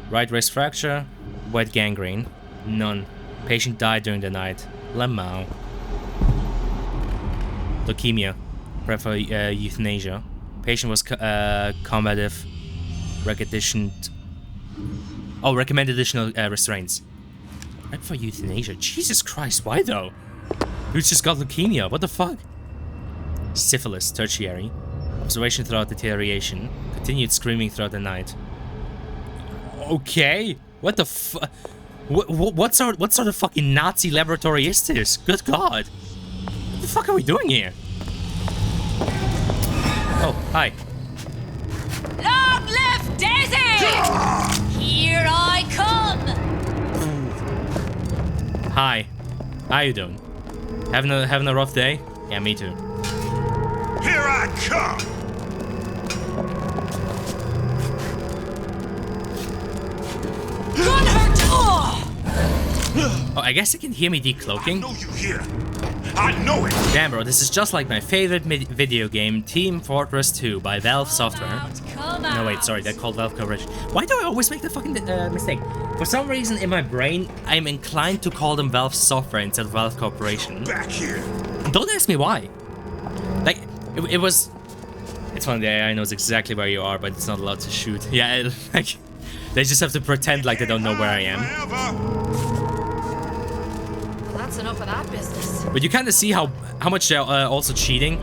Speaker 1: Right wrist fracture. Wet gangrene. None. Patient died during the night. Lamau. Leukemia. Prep for euthanasia. Patient was combative. Recommend additional restraints. Prep for euthanasia. Jesus Christ, why though? Who's just got leukemia? What the fuck? Syphilis, tertiary. Observation throughout deterioration. Continued screaming throughout the night. Okay. What the fuck? What sort of fucking Nazi laboratory is this? Good God. What the fuck are we doing here? Oh, hi.
Speaker 7: Long live Daisy! Here I come!
Speaker 1: Hi. How you doing? Having a rough day? Yeah, me too.
Speaker 6: Here I come!
Speaker 7: Gun her!
Speaker 1: Oh, I guess you can hear me decloaking.
Speaker 6: I know you here. I know it.
Speaker 1: Damn, bro, this is just like my favorite video game, Team Fortress 2 by Valve Software. No, wait, sorry, they're called Valve Corporation. Why do I always make the fucking mistake? For some reason in my brain, I'm inclined to call them Valve Software instead of Valve Corporation.
Speaker 6: Back here.
Speaker 1: Don't ask me why. Like, it was... It's funny, the AI knows exactly where you are, but it's not allowed to shoot. Yeah, like, they just have to pretend like they don't know where I am.
Speaker 2: Well, that's enough of that business.
Speaker 1: But you kind of see how much they're also cheating.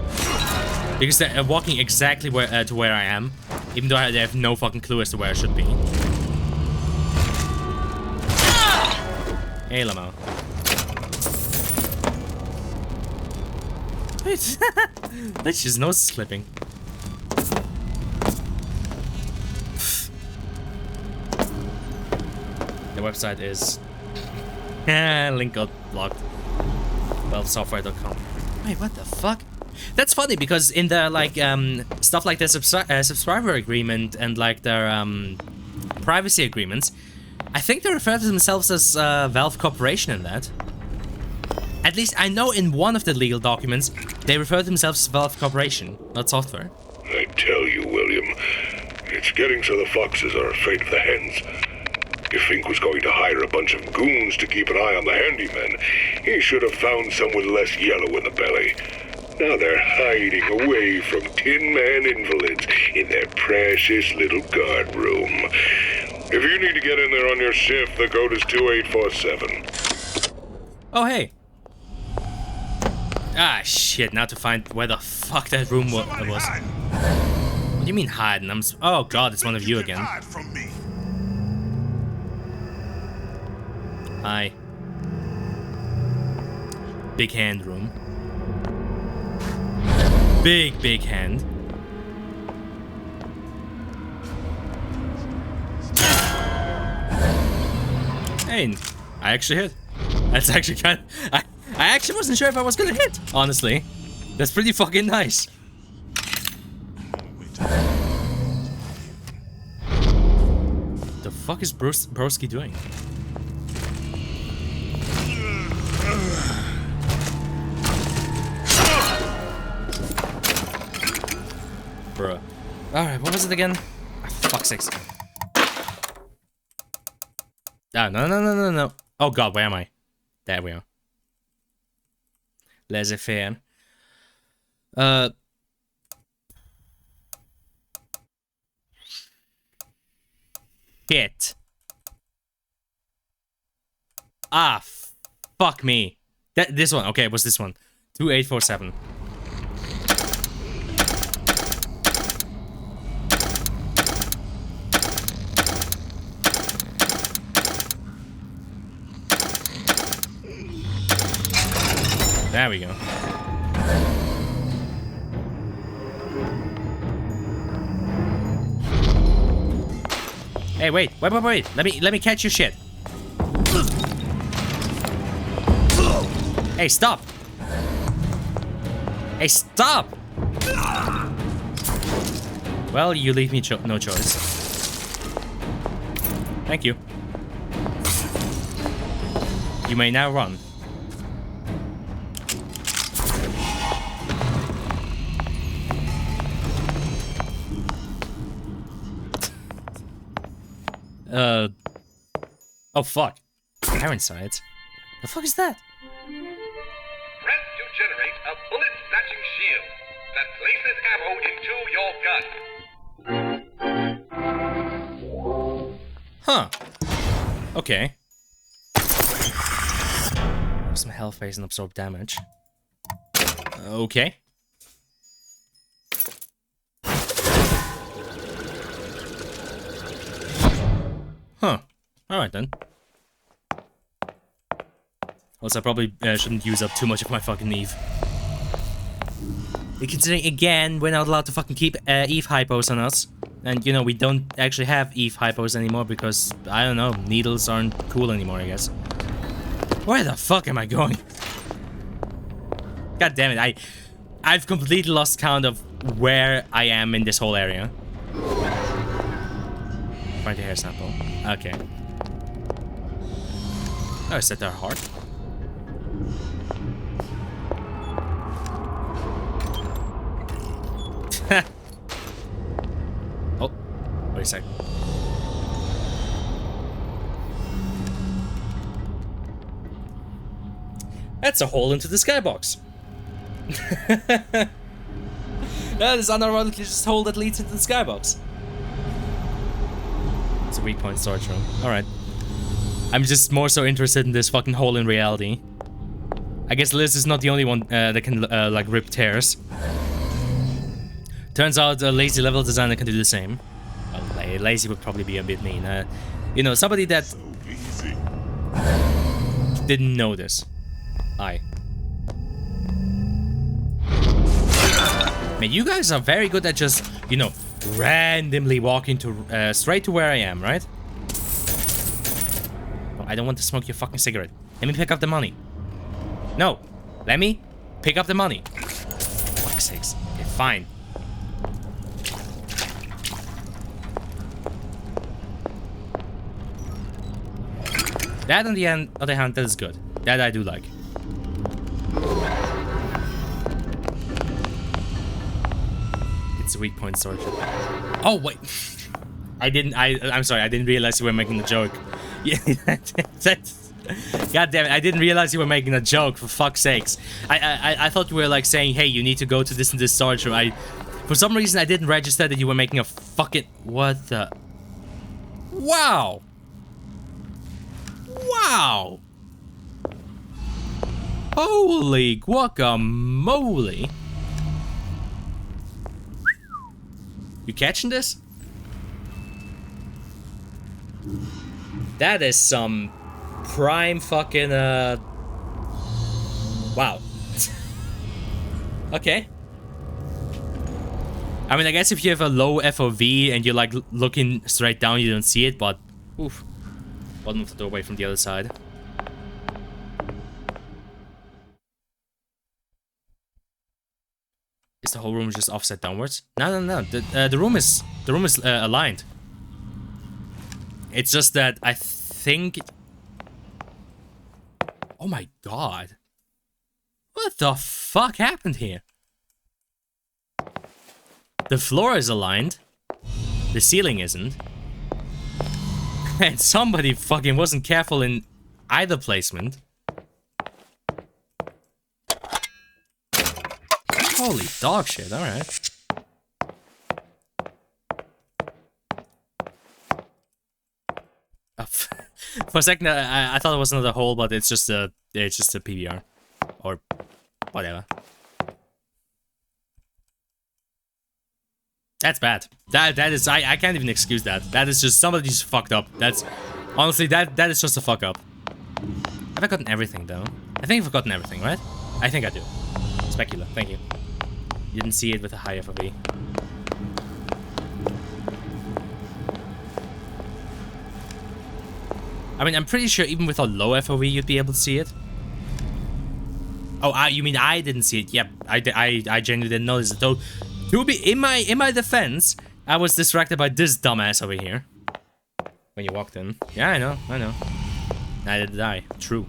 Speaker 1: Because they're walking exactly to where I am. Even though they have no fucking clue as to where I should be. Hey, Lamo. That's just nose clipping. The website is... link got blocked. Valvesoftware.com. Wait, what the fuck? That's funny because in the like stuff like the subscriber agreement and like their privacy agreements, I think they refer to themselves as Valve Corporation in that. At least I know in one of the legal documents they refer to themselves as Valve Corporation, not software.
Speaker 3: I tell you, William, it's getting so the foxes are afraid of the hens. If Fink was going to hire a bunch of goons to keep an eye on the handyman, he should have found some with less yellow in the belly. Now they're hiding away from Tin Man invalids in their precious little guard room. If you need to get in there on your shift, the code is 2847.
Speaker 1: Oh, hey. Ah, shit, now to find where the fuck that room was. What do you mean hiding? Oh god, it's one of you again. Hi. Big hand room. Big hand. Hey, I actually hit. That's actually kind of... I actually wasn't sure if I was gonna hit, honestly. That's pretty fucking nice. The fuck is Broski doing? Bruh. Alright, what was it again? Oh, fuck's sakes. Ah, no. Oh god, where am I? There we are. Laissez-faire. Shit. Ah, fuck me. This one. Okay, it was this one. 2847. There we go. Hey, wait. Let me catch your shit. Hey, stop. Hey, stop. Well, you leave me no choice. Thank you. You may now run. Oh fuck. Iron sights. The fuck is that?
Speaker 13: Press to generate a bullet-snatching shield that places ammo into your gun.
Speaker 1: Huh. Okay. Some health phase and absorb damage. Okay. Huh. Alright then. Also, I probably shouldn't use up too much of my fucking Eve. Considering, again, we're not allowed to fucking keep Eve hypos on us. And, you know, we don't actually have Eve hypos anymore because, I don't know, needles aren't cool anymore, I guess. Where the fuck am I going? God damn it, I've completely lost count of where I am in this whole area. Find the hair sample. Okay. Oh, is that their heart? Oh, wait a sec. That's a hole into the skybox. That is unironically just a hole that leads into the skybox. It's a weak point storage room. Alright. I'm just more so interested in this fucking hole in reality. I guess Liz is not the only one that can, like, rip tears. Turns out a lazy level designer can do the same. Well, lazy would probably be a bit mean. You know, somebody that didn't know this. Man, you guys are very good at just, you know, randomly walking to straight to where I am, right? Oh, I don't want to smoke your fucking cigarette. Let me pick up the money. No, let me pick up the money. For fuck's sakes. Okay, fine. That, on the other hand, that is good. That I do like. It's a weak point storage. Oh wait, I'm sorry. I didn't realize you were making a joke. Yeah, God damn it! I didn't realize you were making a joke. For fuck's sakes, I thought you were like saying, "Hey, you need to go to this and this storage room." For some reason, I didn't register that you were making a fucking what the. Wow. Wow. Holy guacamole. You catching this? That is some prime fucking, wow. Okay. I mean, I guess if you have a low FOV and you're, like, looking straight down, you don't see it, but... Oof. Bottom of the doorway from the other side. Is the whole room just offset downwards? No. The room is aligned. It's just that I think. Oh my god! What the fuck happened here? The floor is aligned. The ceiling isn't. And somebody fucking wasn't careful in either placement. Holy dog shit, alright. For a second, I thought it was another hole, but it's just a PBR. Or whatever. That's bad. That is, I can't even excuse that. That is just, somebody just fucked up. That's, honestly, that is just a fuck up. Have I gotten everything, though? I think I've gotten everything, right? I think I do. Specular, thank you. You didn't see it with a high FOV. I mean, I'm pretty sure even with a low FOV, you'd be able to see it. Oh, you mean I didn't see it? Yep, I genuinely didn't notice it. Though, to be in my defense, I was distracted by this dumbass over here when you walked in. Yeah, I know. Neither did I. True.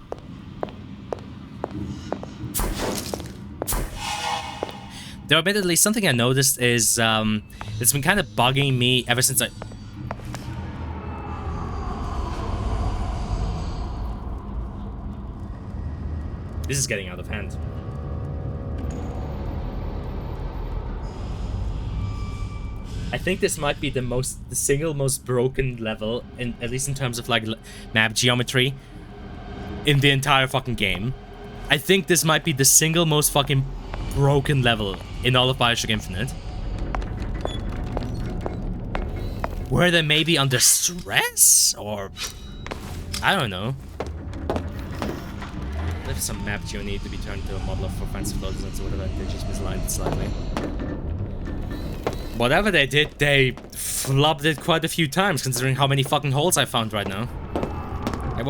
Speaker 1: Though, admittedly, something I noticed is it's been kind of bugging me ever since I. This is getting out of hand. I think this might be the single most broken level, at least in terms of like map geometry, in the entire fucking game. I think this might be the single most fucking broken level in all of BioShock Infinite. Were they maybe under stress? Or I don't know. If some map geo need to be turned into a model of offensive loads and so whatever, they just misaligned it slightly. Whatever they did, they flubbed it quite a few times, considering how many fucking holes I found right now. I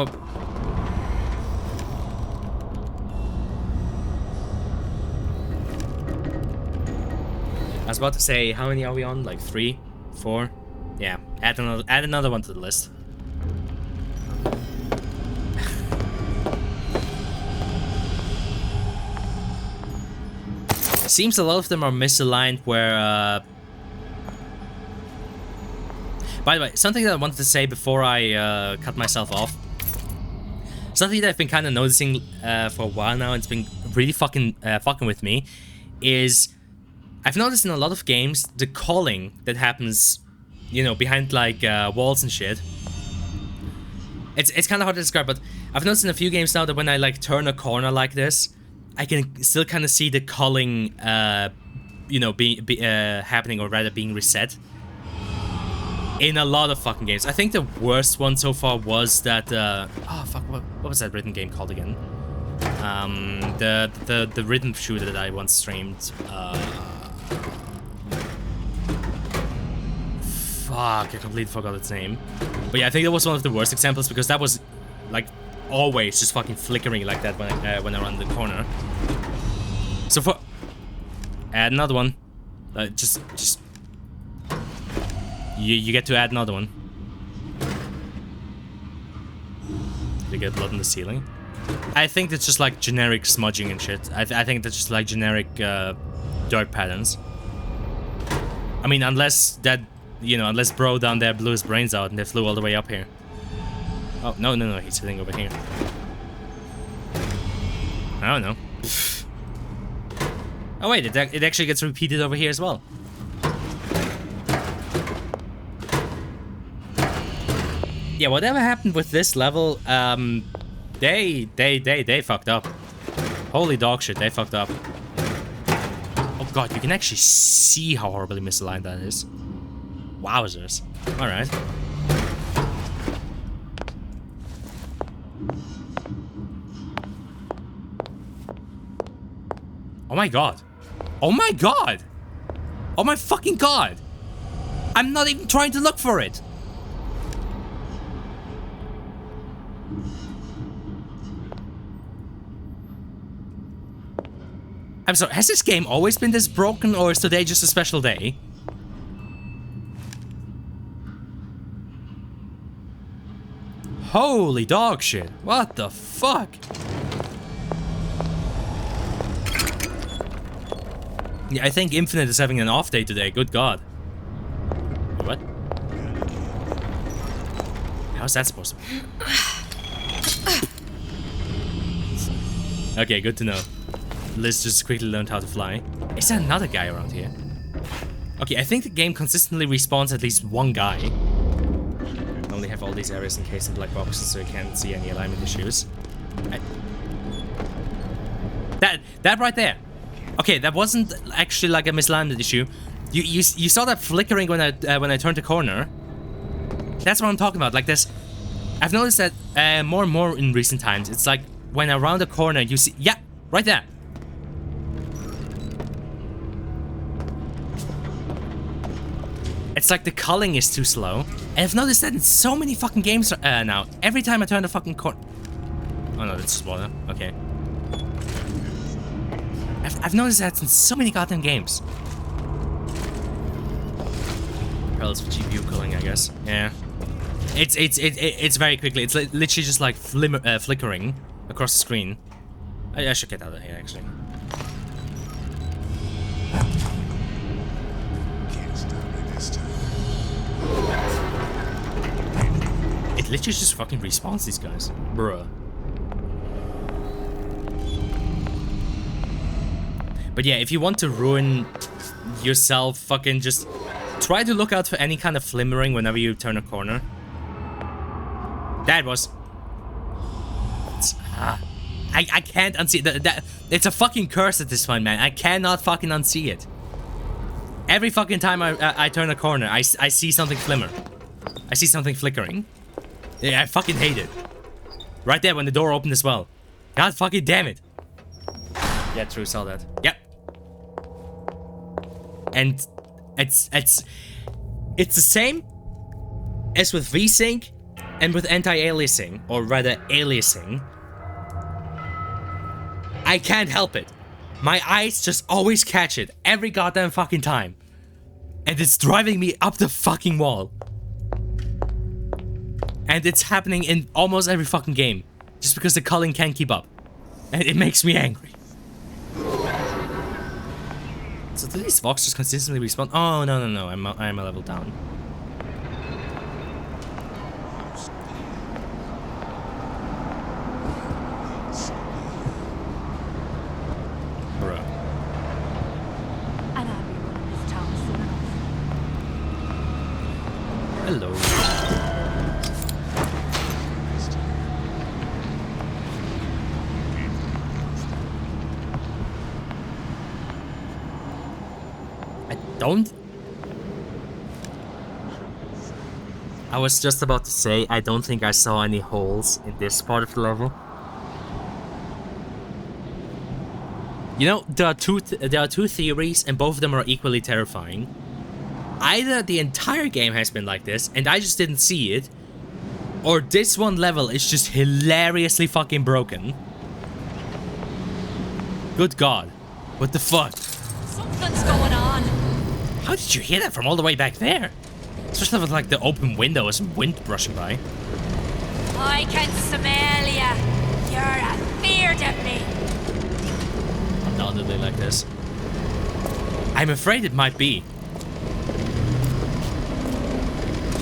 Speaker 1: was about to say, how many are we on? Like 3? 4? Yeah, add another one to the list. Seems a lot of them are misaligned where, By the way, something that I wanted to say before I cut myself off. Something that I've been kind of noticing for a while now, and it's been really fucking with me, is I've noticed in a lot of games the calling that happens, you know, behind like walls and shit. It's kind of hard to describe, but I've noticed in a few games now that when I like turn a corner like this, I can still kind of see the culling, you know, happening, or rather being reset. In a lot of fucking games. I think the worst one so far was that, oh fuck, what was that rhythm game called again? The rhythm shooter that I once streamed. Fuck, I completely forgot its name. But yeah, I think that was one of the worst examples, because that was, like, always just fucking flickering like that when I run the corner. So for add another one, just you get to add another one. You get blood on the ceiling. I think that's just like generic smudging and shit. I think that's just like generic dirt patterns. I mean, unless that, you know, unless bro down there blew his brains out and they flew all the way up here. Oh, no, he's sitting over here. I don't know. Oh wait, it actually gets repeated over here as well. Yeah, whatever happened with this level, they fucked up. Holy dog shit, they fucked up. Oh god, you can actually see how horribly misaligned that is. Wowzers. Alright. Oh my god. Oh my god. Oh my fucking god. I'm not even trying to look for it. I'm sorry, has this game always been this broken, or is today just a special day? Holy dog shit. What the fuck? Yeah, I think Infinite is having an off day today, good god. What? How's that supposed to be? Okay, good to know. Liz just quickly learned how to fly. Is there another guy around here? Okay, I think the game consistently respawns at least one guy. I only have all these areas encased in black boxes, so you can't see any alignment issues. That right there. Okay, that wasn't actually like a misalignment issue. You saw that flickering when I turned the corner. That's what I'm talking about. Like this, I've noticed that more and more in recent times. It's like when I round a corner, you see, yeah, right there. It's like the culling is too slow. And I've noticed that in so many fucking games now. Every time I turn the fucking corner... Oh no, that's smaller. Okay. I've noticed that in so many goddamn games. Else for GPU culling, I guess. Yeah. It's very quickly. It's literally just like flickering across the screen. I should get out of here, actually.
Speaker 6: Can't stop me this time.
Speaker 1: It literally just fucking respawns these guys. Bruh. But yeah, if you want to ruin yourself, fucking just try to look out for any kind of flimmering whenever you turn a corner. That was... I can't unsee that. It's a fucking curse at this point, man. I cannot fucking unsee it. Every fucking time I turn a corner, I see something flimmer. I see something flickering. Yeah, I fucking hate it. Right there when the door opened as well. God fucking damn it. Yeah, true, saw that. Yep. And it's the same as with VSync and with anti-aliasing, or rather aliasing. I can't help it. My eyes just always catch it every goddamn fucking time. And it's driving me up the fucking wall. And it's happening in almost every fucking game. Just because the culling can't keep up. And it makes me angry. So do these Vox just consistently respawn? Oh, no. I'm a level down. Bruh.
Speaker 7: And I'll be running this town soon enough.
Speaker 1: Hello. I was just about to say, I don't think I saw any holes in this part of the level. You know, there are two theories, and both of them are equally terrifying. Either the entire game has been like this, and I just didn't see it, or this one level is just hilariously fucking broken. Good God. What the fuck?
Speaker 7: Something's going on.
Speaker 1: How did you hear that from all the way back there? Especially with like the open windows and wind brushing by.
Speaker 7: I can smell ya. You're afeard of me.
Speaker 1: Undoubtedly like this. I'm afraid it might be.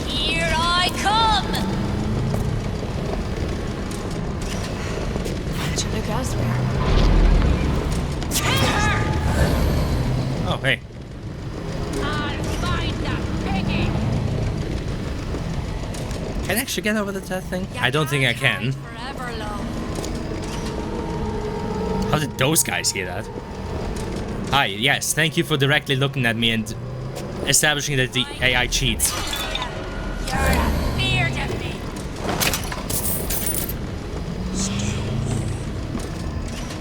Speaker 7: Here I come.
Speaker 2: Look elsewhere.
Speaker 7: Hit her.
Speaker 1: Oh, hey.
Speaker 7: I'll find that piggy.
Speaker 1: Can I actually get over that thing? I don't think I can.
Speaker 7: Forever long.
Speaker 1: How did those guys hear that? Hi, yes, thank you for directly looking at me and establishing that the AI cheats.
Speaker 7: You're afeard of me.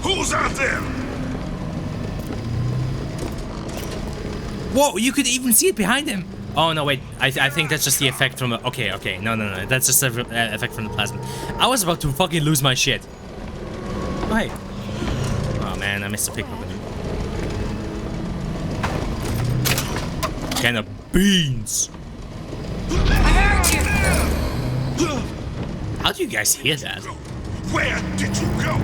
Speaker 6: Who's out there?
Speaker 1: Whoa, you could even see it behind him. Oh, no, wait. I think that's just the effect from... Okay. No. That's just the effect from the plasma. I was about to fucking lose my shit. Oh, hey. Oh, man, I missed a pickpocket. Can of beans.
Speaker 7: I heard you.
Speaker 1: How do you guys hear that?
Speaker 6: Where did you go?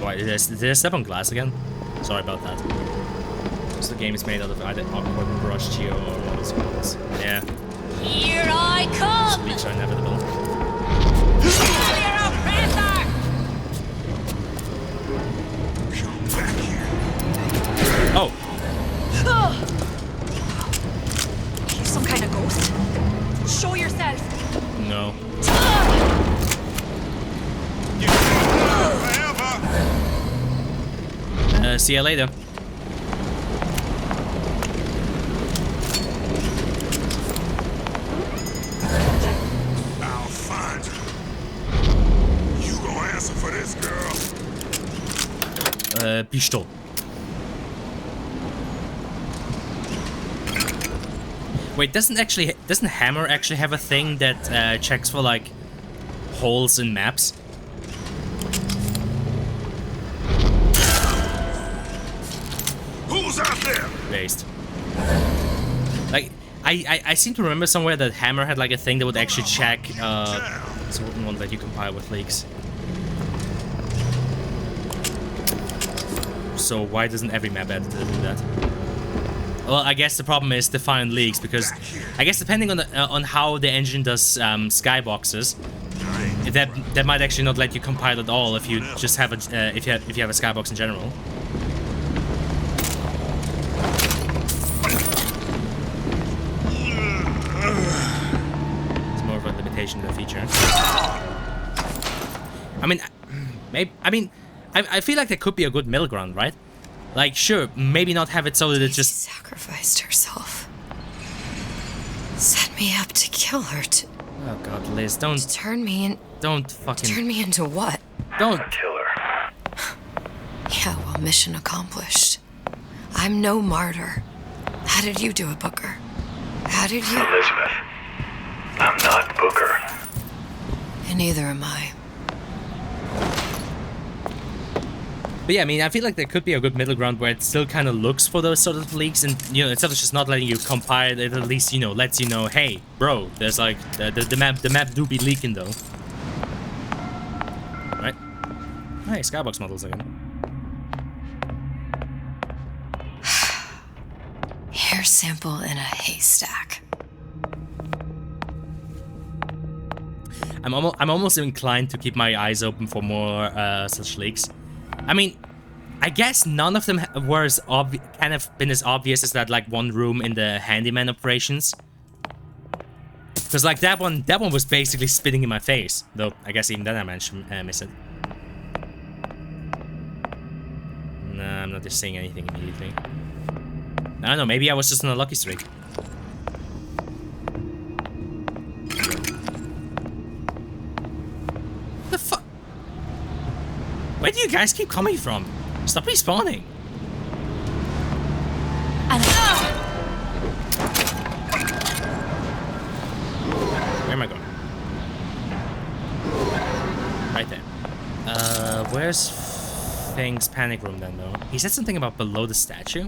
Speaker 1: Wait, did I step on glass again? Sorry about that. So the game is made out of either awkward brush geo or what it's called. Yeah.
Speaker 7: Here I come.
Speaker 1: Speech are inevitable.
Speaker 7: Kill your oppressor.
Speaker 6: Come back here.
Speaker 1: Oh.
Speaker 7: You're some kind of ghost. Show yourself.
Speaker 1: No.
Speaker 6: You can't live forever.
Speaker 1: See you later.
Speaker 6: I'll find her. You gonna answer for this girl?
Speaker 1: Pistol. Wait, doesn't Hammer actually have a thing that checks for like holes in maps?
Speaker 6: Who's out there?
Speaker 1: Based. Like, I seem to remember somewhere that Hammer had like a thing that would actually check certain one that you compile with leaks. So why doesn't every map editor do that? Well, I guess the problem is defining leaks, because I guess depending on how the engine does skyboxes, that might actually not let you compile at all if you just have a if you have a skybox in general. It's more of a limitation than a feature. I mean, I feel like there could be a good middle ground, right? Like, sure, maybe not have it so that it just
Speaker 2: sacrificed herself. Set me up to kill her.
Speaker 1: Oh God, Liz, don't
Speaker 2: to turn me in.
Speaker 1: Don't fucking
Speaker 2: turn me into what?
Speaker 1: Don't
Speaker 11: kill her.
Speaker 2: Yeah, well, mission accomplished. I'm no martyr. How did you do it, Booker? How did you?
Speaker 11: Elizabeth, I'm not Booker.
Speaker 2: And neither am I.
Speaker 1: But yeah, I mean, I feel like there could be a good middle ground where it still kind of looks for those sort of leaks, and, you know, instead of just not letting you compile, it at least, you know, lets you know, hey, bro, there's like, the map do be leaking, though. Right? Hey, skybox models again.
Speaker 2: Hair sample in a haystack.
Speaker 1: I'm almost inclined to keep my eyes open for more such leaks. I mean, I guess none of them were as kind of been as obvious as that like one room in the handyman operations. Because like that one was basically spitting in my face. Though I guess even then I managed to miss it. Nah, I'm not just saying anything immediately. I don't know, maybe I was just on a lucky streak. The fuck? Where do you guys keep coming from? Stop respawning. Where am I going? Right there. Where's Fang's panic room then, though? He said something about below the statue?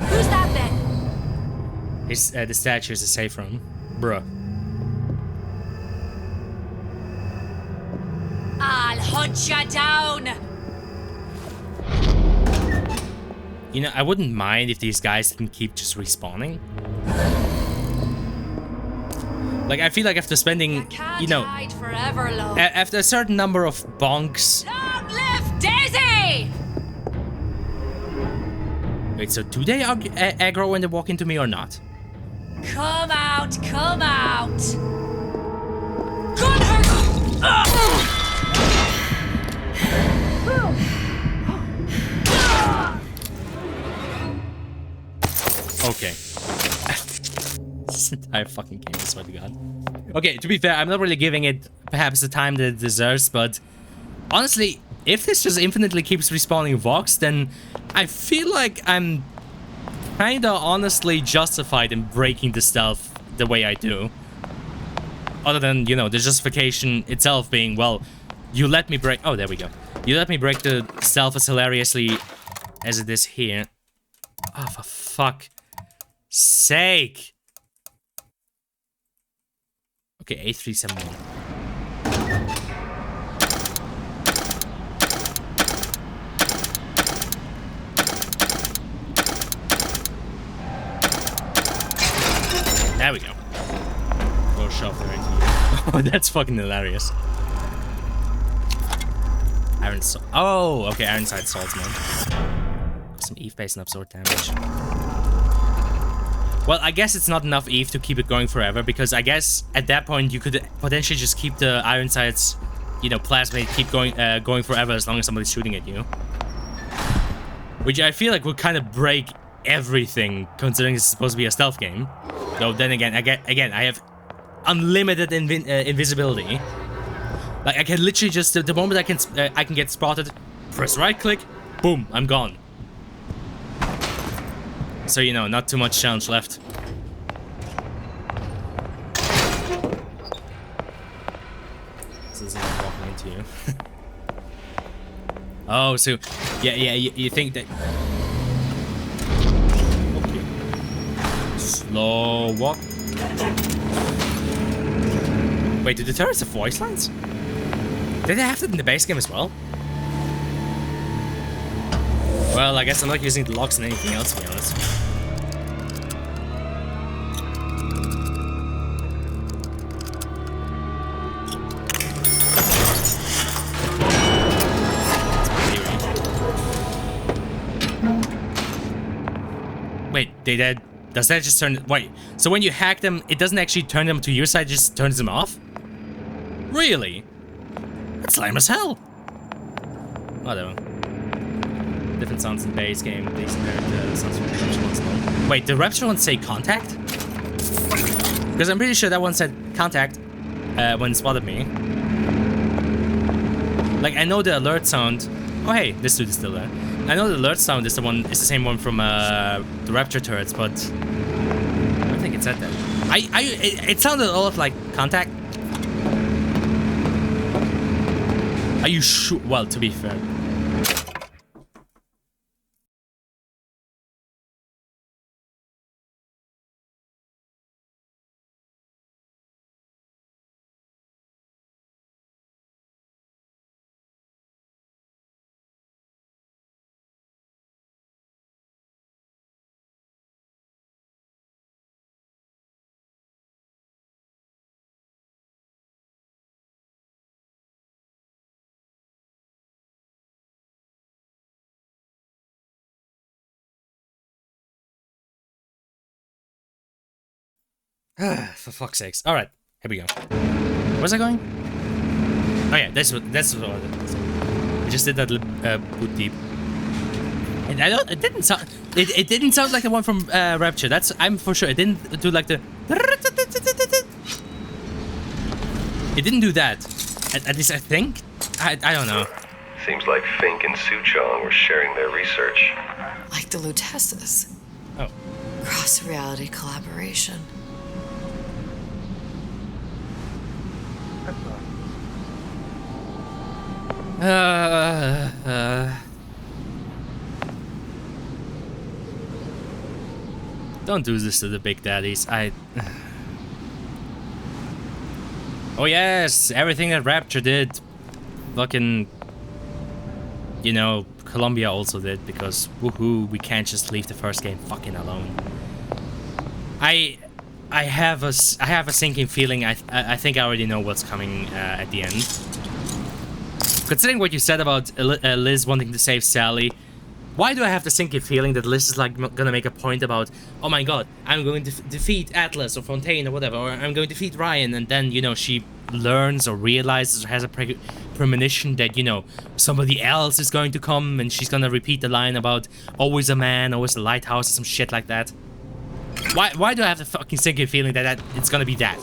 Speaker 7: Who's that then?
Speaker 1: The statue is a safe room. Bruh.
Speaker 7: I'll hunt ya down.
Speaker 1: You know, I wouldn't mind if these guys didn't keep just respawning. Like, I feel like after spending, you know,
Speaker 7: forever, love.
Speaker 1: After a certain number of bonks.
Speaker 7: Long live Daisy!
Speaker 1: Wait, so do they aggro when they walk into me or not?
Speaker 7: Come out, come out. Gun her!
Speaker 1: Okay. This entire fucking game, I swear to God. Okay, to be fair, I'm not really giving it perhaps the time that it deserves, but honestly, if this just infinitely keeps respawning Vox, then I feel like I'm kinda honestly justified in breaking the stealth the way I do. Other than, you know, the justification itself being, well, you let me break... Oh, there we go. You let me break the stealth as hilariously as it is here. Oh, for fuck's sake. Okay, 8371. There we go. Go shove right here. Oh, that's fucking hilarious. Iron Salt. Oh, okay, Ironside Swordsman. Some Eve base and absorb damage. Well, I guess it's not enough Eve to keep it going forever, because I guess at that point you could potentially just keep the Ironside's, you know, plasmate keep going forever as long as somebody's shooting at you. Which I feel like would kind of break everything, considering it's supposed to be a stealth game. Though then again, I have unlimited invisibility. Like I can literally just the moment I can get spotted, Press right click, boom, I'm gone. So you know, not too much challenge left. This isn't walking into you. Oh, so yeah, you think that? Okay. Slow walk. Wait, do the turrets have voice lines? Did they have that in the base game as well? Well, I guess I'm not using the locks and anything else, to be honest. Wait, does that just turn... Wait, so when you hack them, it doesn't actually turn them to your side, it just turns them off? Really? That's lame as hell. Whatever. Different sounds in the base game. These sounds from the Rapture ones. Wait, the Rapture ones say contact? Because I'm pretty sure that one said contact when it spotted me. Like, I know the alert sound. Oh hey, this dude is still there. I know the alert sound is the same one from the Rapture turrets, but I don't think it said that. It sounded a lot like contact. Are you sure? Well, to be fair. For fuck's sakes. Alright, here we go. Where's I going? Oh yeah, that's what I did. I just did that boot deep. And it didn't sound like the one from Rapture. I'm for sure. It didn't do like the It didn't do that. At least I think. I don't know.
Speaker 11: Seems like Fink and Suchong were sharing their research.
Speaker 2: Like the Luteces.
Speaker 1: Oh.
Speaker 2: Cross-reality collaboration.
Speaker 1: Don't do this to the big daddies. Oh yes, everything that Rapture did, fucking, you know, Columbia also did, because woohoo, we can't just leave the first game fucking alone. I have a sinking feeling. I think I already know what's coming at the end. Considering what you said about Liz wanting to save Sally, why do I have the sinking feeling that Liz is like gonna make a point about, oh my god, I'm going to defeat Atlas or Fontaine or whatever, or I'm going to defeat Ryan, and then, you know, she learns or realizes or has a premonition that, you know, somebody else is going to come and she's gonna repeat the line about always a man, always a lighthouse or some shit like that. Why do I have the fucking sinking feeling that it's gonna be that?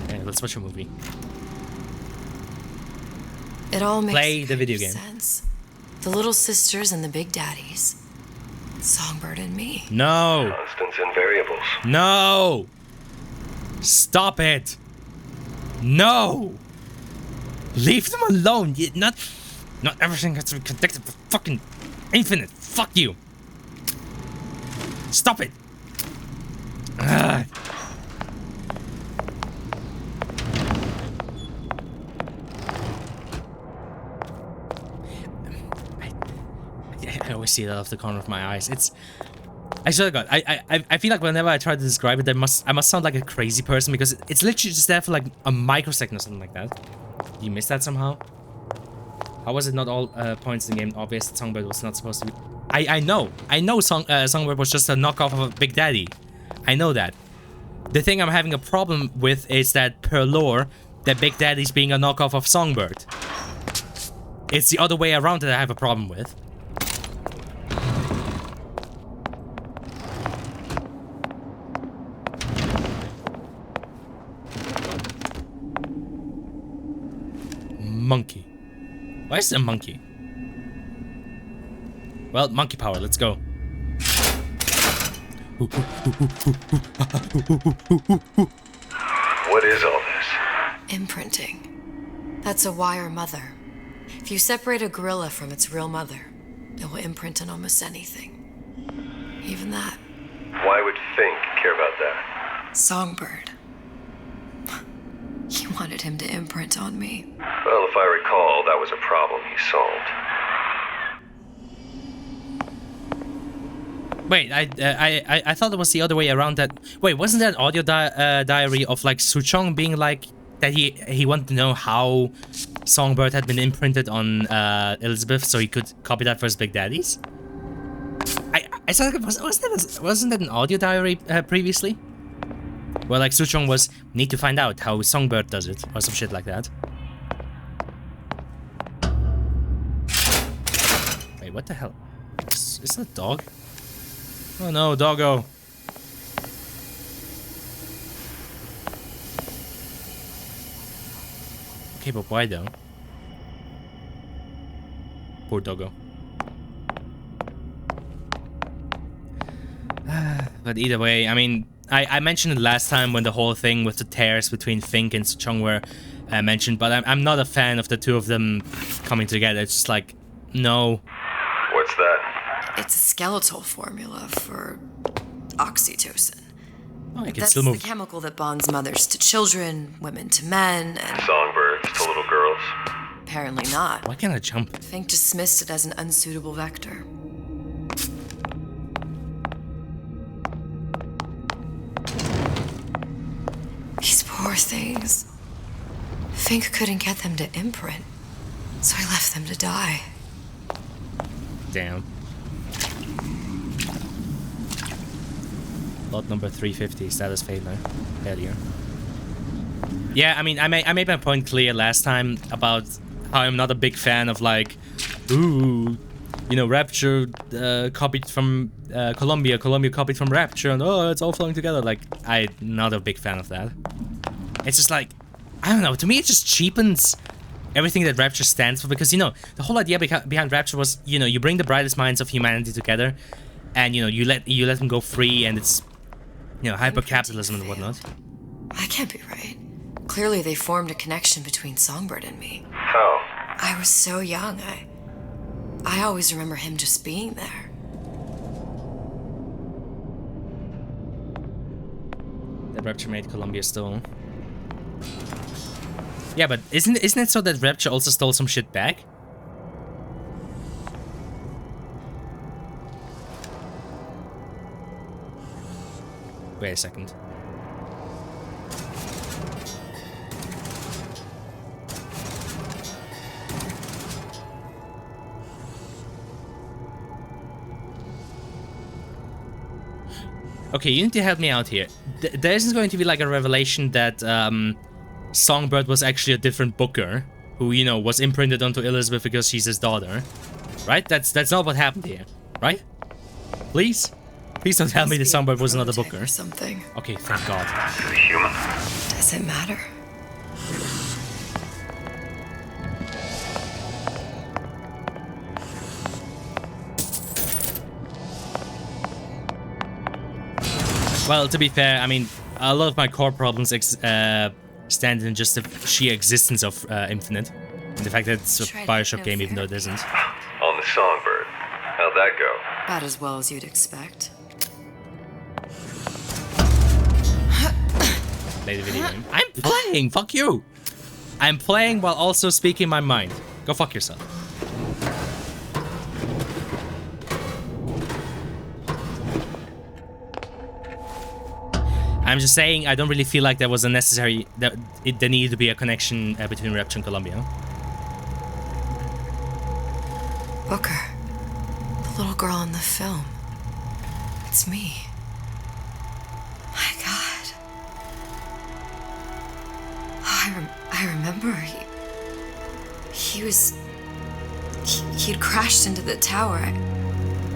Speaker 1: Okay, let's watch a movie.
Speaker 2: It all makes
Speaker 1: Play the video game.
Speaker 2: sense. The little sisters and the big daddies. Songbird and me.
Speaker 1: No.
Speaker 11: Constants and variables.
Speaker 1: No. Stop it. No. Leave them alone. Not everything has to be connected to fucking infinite. Fuck you. Stop it. Ugh. I always see that off the corner of my eyes. I swear to God, I feel like whenever I try to describe it, I must sound like a crazy person, because it's literally just there for like a microsecond or something like that. You missed that somehow? How was it not all points in the game obvious that Songbird was not supposed to be? I know Songbird was just a knockoff of a Big Daddy. I know that. The thing I'm having a problem with is that per lore, that Big Daddy's being a knockoff of Songbird. It's the other way around that I have a problem with. Monkey. Why is there a monkey? Well, monkey power, let's go.
Speaker 11: What is all this?
Speaker 2: Imprinting. That's a wire mother. If you separate a gorilla from its real mother, it will imprint on almost anything. Even that.
Speaker 11: Why would Fink care about that?
Speaker 2: Songbird. He wanted him to imprint on me.
Speaker 11: Well, if I recall, that was a problem he solved.
Speaker 1: Wait, I thought it was the other way around. That wait, wasn't there an audio diary of like Suchong being like that he wanted to know how Songbird had been imprinted on Elizabeth, so he could copy that for his big daddies? I thought wasn't that an audio diary previously? Well, like Suchong was need to find out how Songbird does it or some shit like that. Wait, what the hell? Is that a dog? Oh no, doggo. Okay, but why though? Poor doggo. But either way, I mean, I mentioned it last time when the whole thing with the tears between Fink and Suchong were mentioned, but I'm not a fan of the two of them coming together. It's just like, no.
Speaker 11: What's that?
Speaker 2: It's a skeletal formula for oxytocin.
Speaker 1: Oh, I can
Speaker 2: That's
Speaker 1: still move.
Speaker 2: the chemical that bonds mothers to children, women to men, and...
Speaker 11: Songbirds to little girls?
Speaker 2: Apparently not.
Speaker 1: Why can't I jump?
Speaker 2: Fink dismissed it as an unsuitable vector. These poor things. Fink couldn't get them to imprint, so I left them to die.
Speaker 1: Damn. Lot number 350, status failure. Yeah, I mean, I made my point clear last time about how I'm not a big fan of like, ooh, you know, Rapture copied from Columbia copied from Rapture, and oh, it's all flowing together. Like, I'm not a big fan of that. It's just like, I don't know, to me it just cheapens everything that Rapture stands for, because, you know, the whole idea behind Rapture was, you know, you bring the brightest minds of humanity together, and, you know, you let them go free, and it's, you know, hyper-capitalism and whatnot.
Speaker 2: I can't be right. Clearly they formed a connection between Songbird and me.
Speaker 11: How?
Speaker 2: I was so young, I always remember him just being there.
Speaker 1: That Rapture made Columbia stolen. Yeah, but isn't it so that Rapture also stole some shit back? Wait a second. Okay, you need to help me out here. There isn't going to be like a revelation that Songbird was actually a different booker who, you know, was imprinted onto Elizabeth because she's his daughter, right? That's not what happened here, right? Please don't tell me that Songbird was not a booker.
Speaker 2: Or something.
Speaker 1: Okay, thank God.
Speaker 11: Human.
Speaker 2: Does it matter?
Speaker 1: Well, to be fair, I mean, a lot of my core problems stand in just the sheer existence of Infinite. And the fact that it's a Bioshock game, even though it isn't.
Speaker 11: On the Songbird. How'd that go?
Speaker 2: About as well as you'd expect.
Speaker 1: Play the video game. I'm playing! Fuck you! I'm playing while also speaking my mind. Go fuck yourself. I'm just saying, I don't really feel like there was a necessary... there needed to be a connection between Rapture and Columbia.
Speaker 2: Booker. The little girl in the film. It's me. My God. Oh, I remember. He'd crashed into the tower.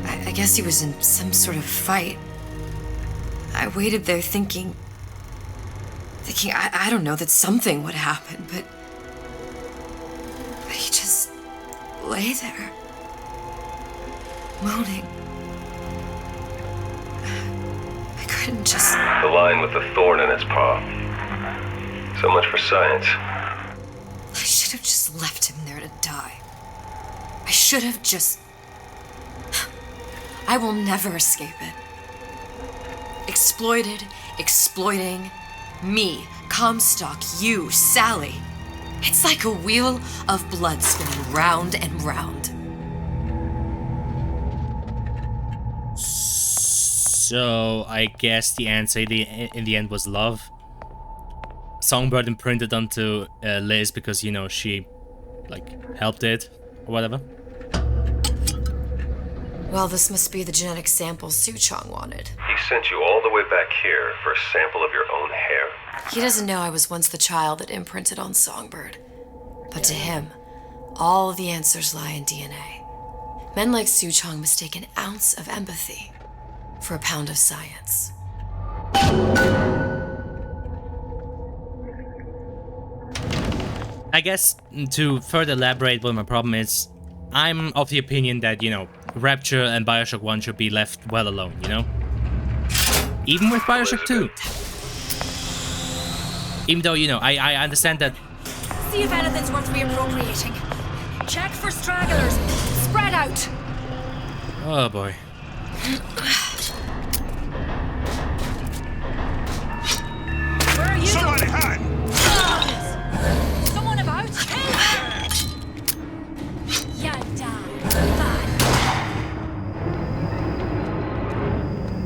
Speaker 2: I guess he was in some sort of fight. I waited there thinking I don't know, that something would happen, but he lay there, moaning. I couldn't just...
Speaker 11: The lion with the thorn in its paw. So much for science.
Speaker 2: I should have just left him there to die. I should have just... I will never escape it. Exploited, exploiting, me, Comstock, you, Sally. It's like a wheel of blood spinning round and round.
Speaker 1: So I guess the answer in the end was love. Songbird imprinted onto Liz because, you know, she, like, helped it or whatever.
Speaker 2: Well, this must be the genetic sample Suchong wanted.
Speaker 11: He sent you all the way back here for a sample of your own hair?
Speaker 2: He doesn't know I was once the child that imprinted on Songbird. But to him, all the answers lie in DNA. Men like Suchong mistake an ounce of empathy for a pound of science.
Speaker 1: I guess to further elaborate what my problem is, I'm of the opinion that, you know, Rapture and Bioshock 1 should be left well alone, you know? Even with Bioshock 2. Even though, you know, I understand that...
Speaker 7: See if anything's worth reappropriating. Check for stragglers. Spread out.
Speaker 1: Oh boy.
Speaker 7: Where are you
Speaker 6: Somebody
Speaker 7: going?
Speaker 6: hide!
Speaker 7: Someone about? Yeah,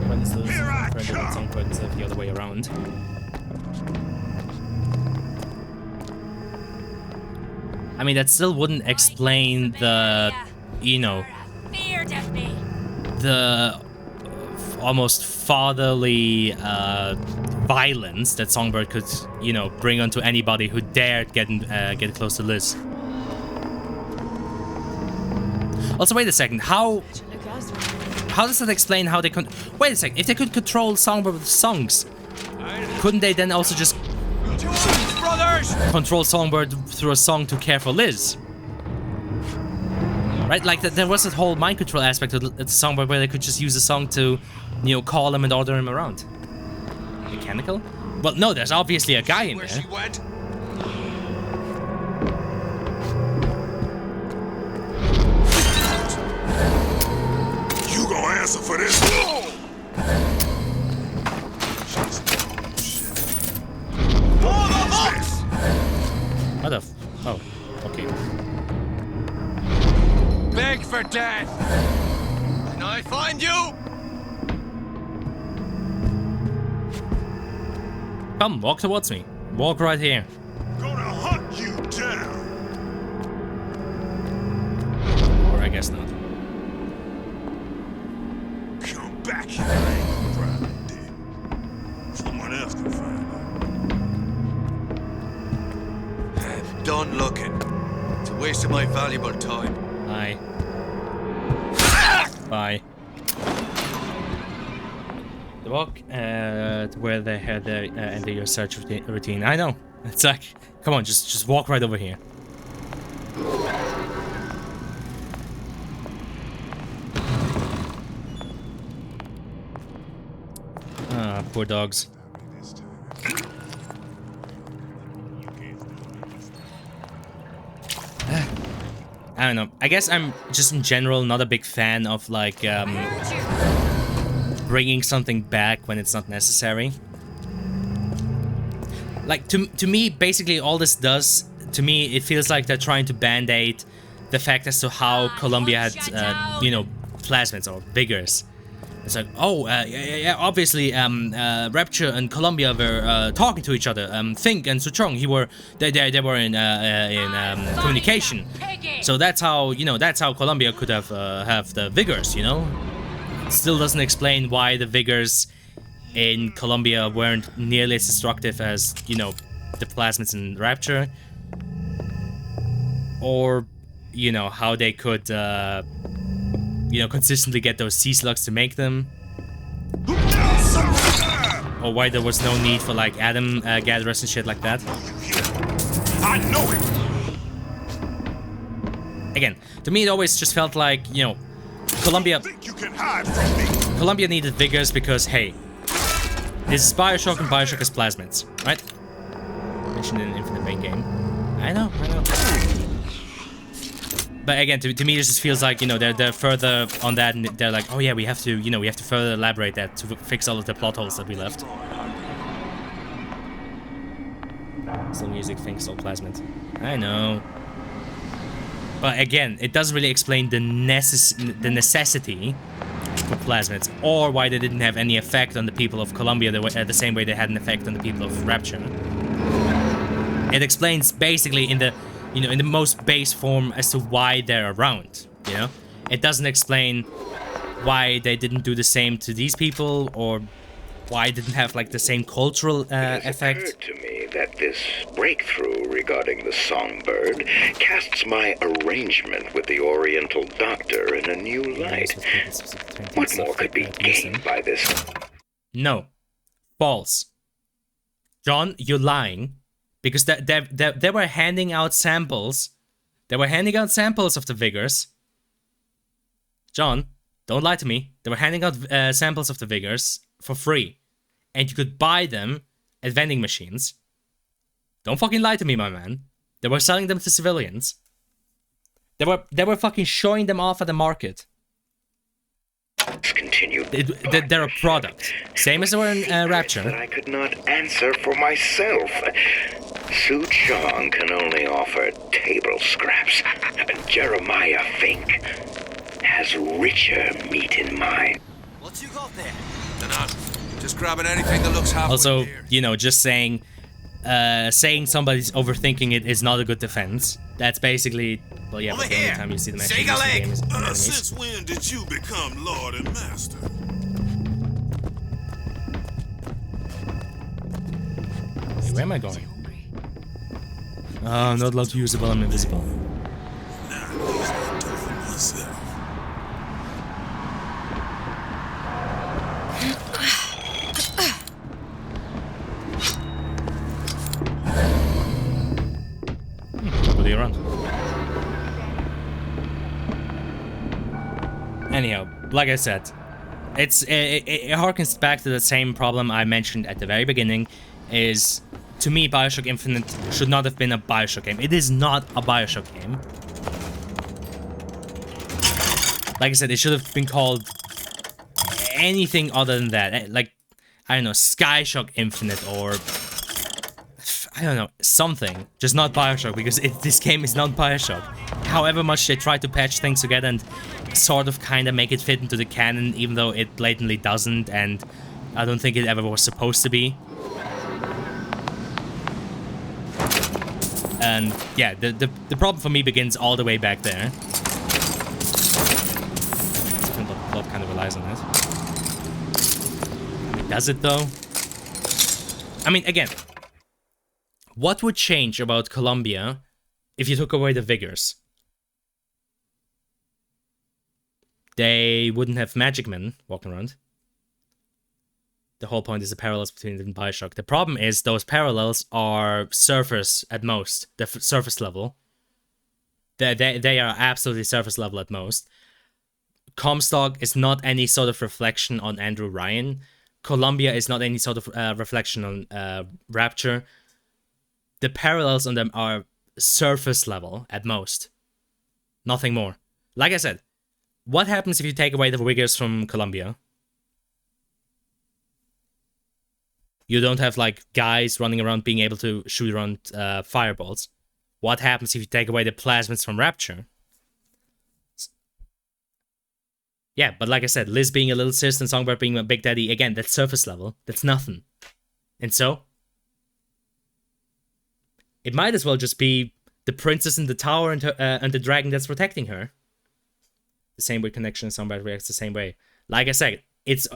Speaker 1: When this is Songbird instead of the other way around. I mean, that still wouldn't explain the, you know, the almost fatherly violence that Songbird could, you know, bring onto anybody who dared get close to Liz. Also, wait a second. How does that explain how they could? Wait a second. If they could control Songbird with songs, couldn't they then also just control Songbird through a song to care for Liz? Right? Like there was that whole mind control aspect of the Songbird where they could just use a song to, you know, call him and order him around. Mechanical? Well, no, there's obviously a guy in there.
Speaker 6: You gonna answer for this?
Speaker 1: What the oh, okay.
Speaker 14: Beg for death! Can I find you?
Speaker 1: Come, walk towards me. Walk right here.
Speaker 6: Gonna hunt you down.
Speaker 1: Or I guess not.
Speaker 6: Come back here. I ain't gonna drive you dead. Someone else can find
Speaker 14: I'm done looking. It's a waste of my valuable time.
Speaker 1: Bye. Bye. The walk to where they had their end of your search routine. I know. It's like, come on, just walk right over here. Ah, poor dogs. I don't know. I guess I'm just in general not a big fan of like bringing something back when it's not necessary. Like to me, basically all this does, to me, it feels like they're trying to band-aid the fact as to how Columbia had, you know, plasmids or vigors. It's like, oh, yeah, obviously, Rapture and Columbia were talking to each other. Fink and Suchong, they were in communication. So that's how, you know, that's how Columbia could have the vigors, you know. It still doesn't explain why the vigors in Columbia weren't nearly as destructive as, you know, the plasmids in Rapture, or, you know, how they could, you know, consistently get those sea slugs to make them. Or why there was no need for, like, atom gatherers and shit like that.
Speaker 6: I know it!
Speaker 1: again, to me it always just felt like, you know, Columbia needed Vigors because, hey, this is Bioshock and Bioshock has plasmids, right? Mentioned in Infinite main game. I know. But again, to me, it just feels like, you know, they're further on that, and they're like, oh yeah, we have to, you know, we have to further elaborate that to fix all of the plot holes that we left. Still music, things, still plasmid. I know. But again, it doesn't really explain the necessity for plasmids, or why they didn't have any effect on the people of Columbia the same way they had an effect on the people of Rapture. It explains basically in the, you know, in the most base form as to why they're around, you know? It doesn't explain why they didn't do the same to these people, or why it didn't have, like, the same cultural effect.
Speaker 15: It occurred to me that this breakthrough regarding the songbird casts my arrangement with the Oriental Doctor in a new light. What more could be gained by this?
Speaker 1: No. False. John, you're lying. Because they were handing out samples. They were handing out samples of the Vigors. John, don't lie to me. They were handing out samples of the Vigors for free. And you could buy them at vending machines. Don't fucking lie to me, my man. They were selling them to civilians. They were fucking showing them off at the market.
Speaker 15: Continue.
Speaker 1: They're a product. Same as they were in Rapture.
Speaker 15: That I could not answer for myself. Su Chong can only offer table scraps. Jeremiah Fink has richer meat in mind.
Speaker 14: What you got there? Dunno. Just grabbing anything that looks halfway
Speaker 1: Also,
Speaker 14: near.
Speaker 1: you know, just saying somebody's overthinking it is not a good defense. That's basically, well, yeah, but the only time you see the mention in the game is enemies.
Speaker 6: Since when did you become Lord and Master?
Speaker 1: Hey, where am I going? Oh, I'm not allowed to use it while I'm invisible.
Speaker 6: Now, here's what I do for myself.
Speaker 1: Probably around. Anyhow, like I said, it harkens back to the same problem I mentioned at the very beginning. Is, to me, Bioshock Infinite should not have been a Bioshock game. It is not a Bioshock game. Like I said, it should have been called anything other than that. Like, I don't know, Skyshock Infinite, or I don't know, something. Just not Bioshock, because this game is not Bioshock. However much they try to patch things together and sort of kind of make it fit into the canon, even though it blatantly doesn't, and I don't think it ever was supposed to be. And yeah, the problem for me begins all the way back there. The plot kind of relies on it. I mean, does it though? I mean, again, what would change about Columbia if you took away the Vigors? They wouldn't have magic men walking around. The whole point is the parallels between it and Bioshock. The problem is those parallels are surface at most. The surface level. They are absolutely surface level at most. Comstock is not any sort of reflection on Andrew Ryan. Columbia is not any sort of reflection on Rapture. The parallels on them are surface level at most. Nothing more. Like I said, what happens if you take away the Vigors from Columbia? You don't have, like, guys running around being able to shoot around fireballs. What happens if you take away the plasmids from Rapture? Yeah, but like I said, Liz being a little sis and Songbird being a big daddy, again, that's surface level. That's nothing. And so, it might as well just be the princess in the tower and the dragon that's protecting her. The same way Connection and Songbird reacts the same way. Like I said, it's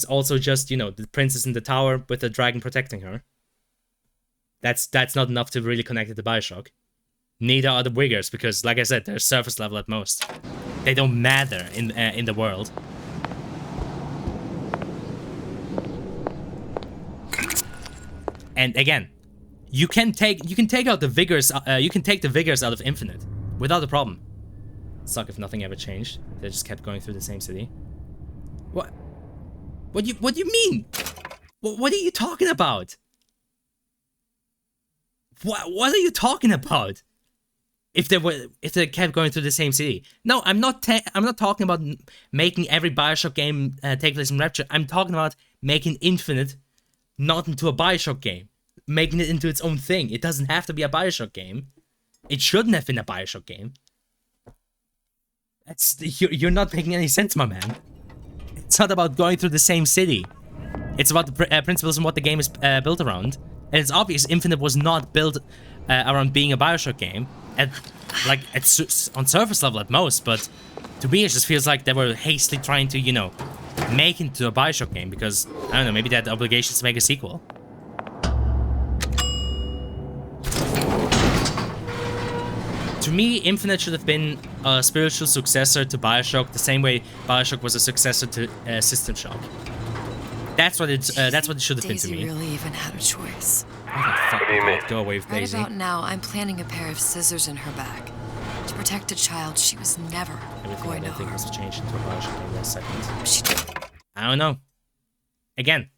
Speaker 1: also just, you know, the princess in the tower with the dragon protecting her. That's not enough to really connect it to Bioshock. Neither are the Vigors, because, like I said, they're surface level at most. They don't matter in the world. And again, you can take out the Vigors. You can take the Vigors out of Infinite without a problem. Suck if nothing ever changed. They just kept going through the same city. What? What do you mean? What are you talking about? What are you talking about? If they kept going through the same city. No, I'm not talking about making every BioShock game take place in Rapture. I'm talking about making Infinite not into a BioShock game. Making it into its own thing. It doesn't have to be a BioShock game. It shouldn't have been a BioShock game. You're not making any sense, my man. It's not about going through the same city. It's about the principles and what the game is built around. And it's obvious Infinite was not built around being a BioShock game. On surface level at most, but to me it just feels like they were hastily trying to, you know, make it into a BioShock game because, I don't know, maybe they had the obligations to make a sequel. To me, Infinite should have been a spiritual successor to BioShock, the same way BioShock was a successor to System Shock. That's what it should have been to me.
Speaker 2: Daisy really even had a choice.
Speaker 1: What do you mean? Go away with Daisy.
Speaker 2: Right about now, I'm planting a pair of scissors in her back to protect a child she was never going to harm.
Speaker 1: Has changed into a BioShock game in a second. I don't know. Again,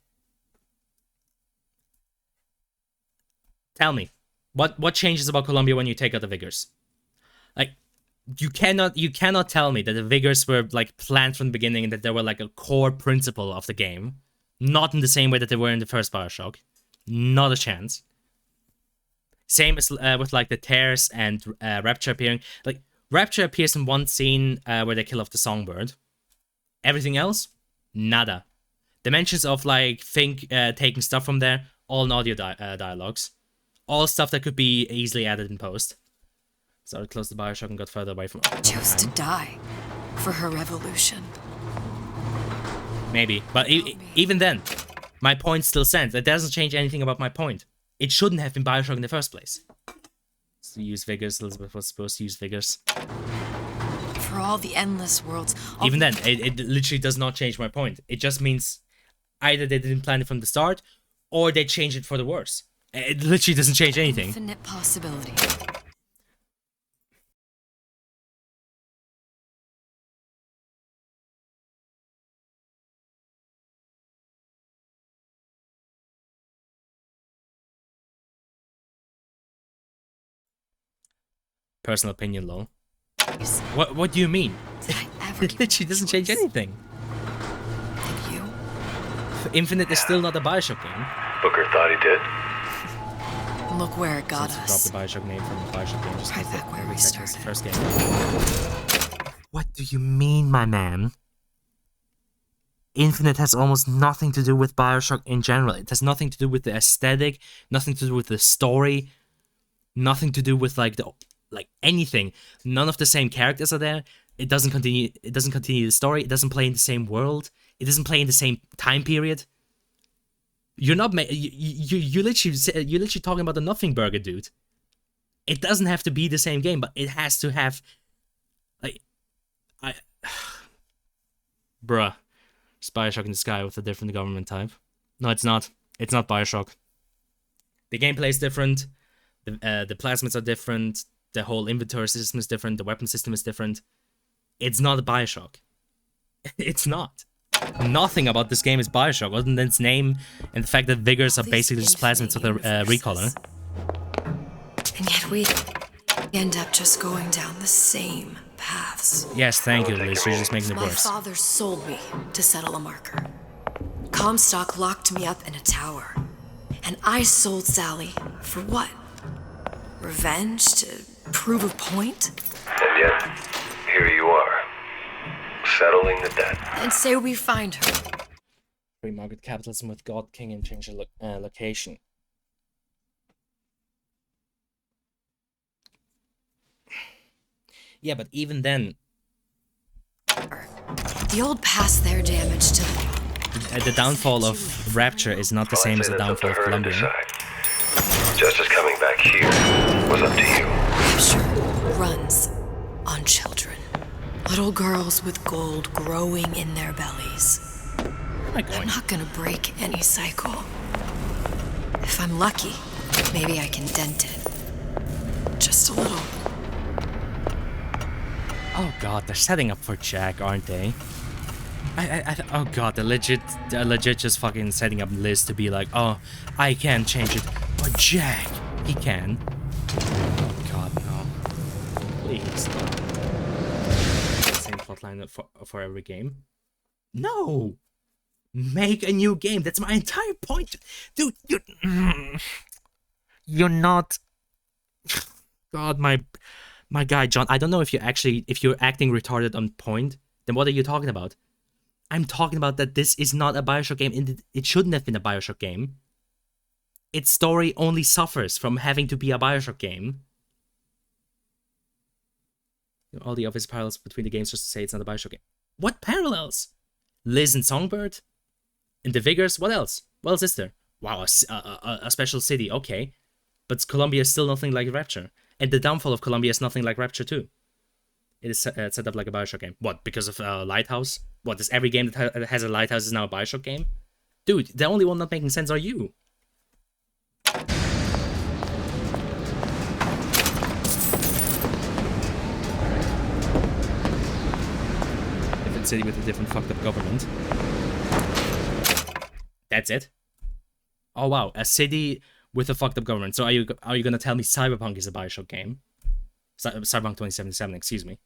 Speaker 1: tell me, what changes about Columbia when you take out the Vigors? Like, you cannot tell me that the Vigors were like planned from the beginning and that they were like a core principle of the game, not in the same way that they were in the first BioShock. Not a chance. Same as with like the Tears and Rapture appearing. Like, Rapture appears in one scene where they kill off the Songbird. Everything else, nada. The mentions of like Fink taking stuff from there, all in audio dialogues. All stuff that could be easily added in post. Started close to BioShock and got further away from it.
Speaker 2: Chose to die for her revolution.
Speaker 1: Maybe, but even then, my point still stands. That doesn't change anything about my point. It shouldn't have been BioShock in the first place. So use Vigors. Elizabeth was supposed to use Vigors.
Speaker 2: For all the endless worlds.
Speaker 1: Even then, it literally does not change my point. It just means either they didn't plan it from the start, or they changed it for the worse. It literally doesn't change anything.
Speaker 2: Infinite possibility.
Speaker 1: Personal opinion, lol. What do you mean? It literally doesn't change anything.
Speaker 2: Did you?
Speaker 1: Infinite is still not a BioShock game.
Speaker 11: Booker thought he did.
Speaker 2: Look where it got us.
Speaker 1: Drop the BioShock name from the BioShock game. Just
Speaker 2: right back where we started.
Speaker 1: The first game. What do you mean, my man? Infinite has almost nothing to do with BioShock in general. It has nothing to do with the aesthetic, nothing to do with the story, nothing to do with like anything. None of the same characters are there. It doesn't continue the story. It doesn't play in the same world. It doesn't play in the same time period. You're not you literally talking about the Nothing Burger, dude. It doesn't have to be the same game, but it has to have bruh. It's BioShock in the sky with a different government type. No, it's not. It's not BioShock. The gameplay is different. The plasmids are different. The whole inventory system is different. The weapon system is different. It's not a BioShock. It's not. Nothing about this game is BioShock other than its name and the fact that Vigors are basically just plasmids with a recolor.
Speaker 2: And yet we end up just going down the same paths.
Speaker 1: Yes, thank you, Liz. You're just making it worse.
Speaker 2: My father sold me to settle a marker. Comstock locked me up in a tower. And I sold Sally for what? Revenge? To prove a point?
Speaker 11: And yet, here you are, settling the debt.
Speaker 2: And say we find her.
Speaker 1: Free market capitalism with God King and change the location. Yeah, but even then...
Speaker 2: The old past their damage to
Speaker 11: the
Speaker 1: downfall of Rapture is not the same as the downfall of Columbia.
Speaker 11: Justice coming back here was up to you.
Speaker 2: Rapture runs on children. Little girls with gold growing in their bellies. I'm not gonna break any cycle. If I'm lucky, maybe I can dent it. Just a little.
Speaker 1: Oh god, they're setting up for Jack, aren't they? Oh god, they're legit just fucking setting up Liz to be like, oh, I can't change it, but Jack, he can. Oh god, no. Please. Same plotline for every game. No! Make a new game. That's my entire point. Dude, you're not... God, my guy, John, I don't know if you're acting retarded on point, then what are you talking about? I'm talking about that this is not a Bioshock game. It shouldn't have been a Bioshock game. Its story only suffers from having to be a Bioshock game. All the obvious parallels between the games just to say it's not a Bioshock game. What parallels? Liz and Songbird? And the Vigors? What else? What else is there? Wow, a special city, okay. But Columbia is still nothing like Rapture. And the downfall of Columbia is nothing like Rapture too. It is set up like a Bioshock game. What, because of Lighthouse? What, is every game that has a Lighthouse is now a Bioshock game? Dude, the only one not making sense are you. Different city with a different fucked up government. That's it? Oh wow, a city with a fucked up government. So are you gonna tell me Cyberpunk is a Bioshock game? Cyberpunk 2077, excuse me.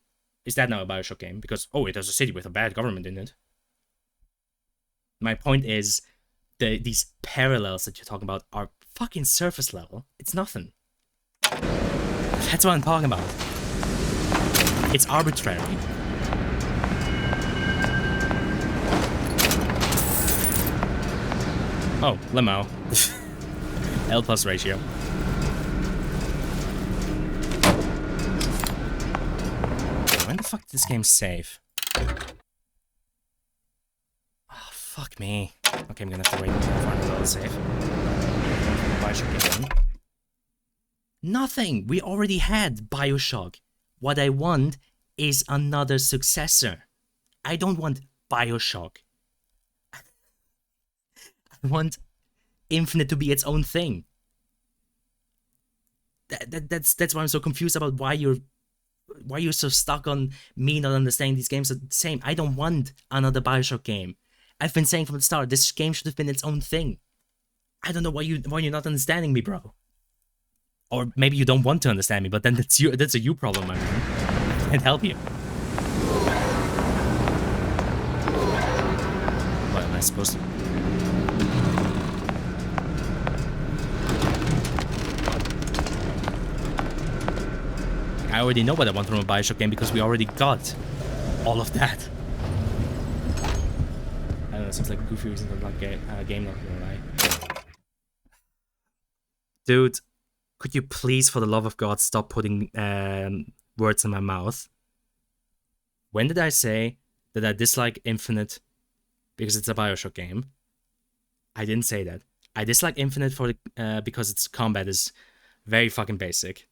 Speaker 1: Is that now a Bioshock game? Because, oh, it has a city with a bad government in it. My point is, these parallels that you're talking about are fucking surface level. It's nothing. That's what I'm talking about. It's arbitrary. Oh, limo. L plus ratio. When the fuck did this game save? Oh, fuck me. Okay, I'm gonna have to wait until I find another save. Bioshock game. Nothing! We already had Bioshock. What I want is another successor. I don't want Bioshock. I want Infinite to be its own thing. That's why I'm so confused about why you're so stuck on me not understanding these games are the same. I don't want another Bioshock game. I've been saying from the start, this game should have been its own thing. I don't know why you're not understanding me, bro. Or maybe you don't want to understand me, but then that's a you problem, my man. I can't help you. What am I supposed to? I already know what I want from a Bioshock game because we already got all of that. I don't know, it seems like a goofy reason to not get a game, not gonna lie. Dude, could you please, for the love of God, stop putting words in my mouth? When did I say that I dislike Infinite because it's a Bioshock game? I didn't say that. I dislike Infinite because its combat is very fucking basic.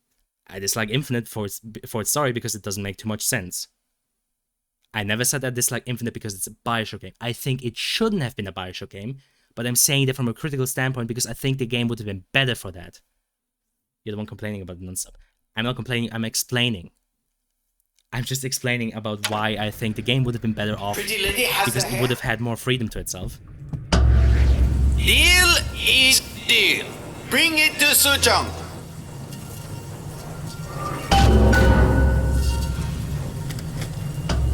Speaker 1: I dislike Infinite for its story because it doesn't make too much sense. I never said I dislike Infinite because it's a Bioshock game. I think it shouldn't have been a Bioshock game, but I'm saying that from a critical standpoint because I think the game would have been better for that. You're the one complaining about it nonstop. I'm not complaining, I'm explaining. I'm just explaining about why I think the game would have been better off because it would have had more freedom to itself.
Speaker 8: Deal is deal. Bring it to Suchong.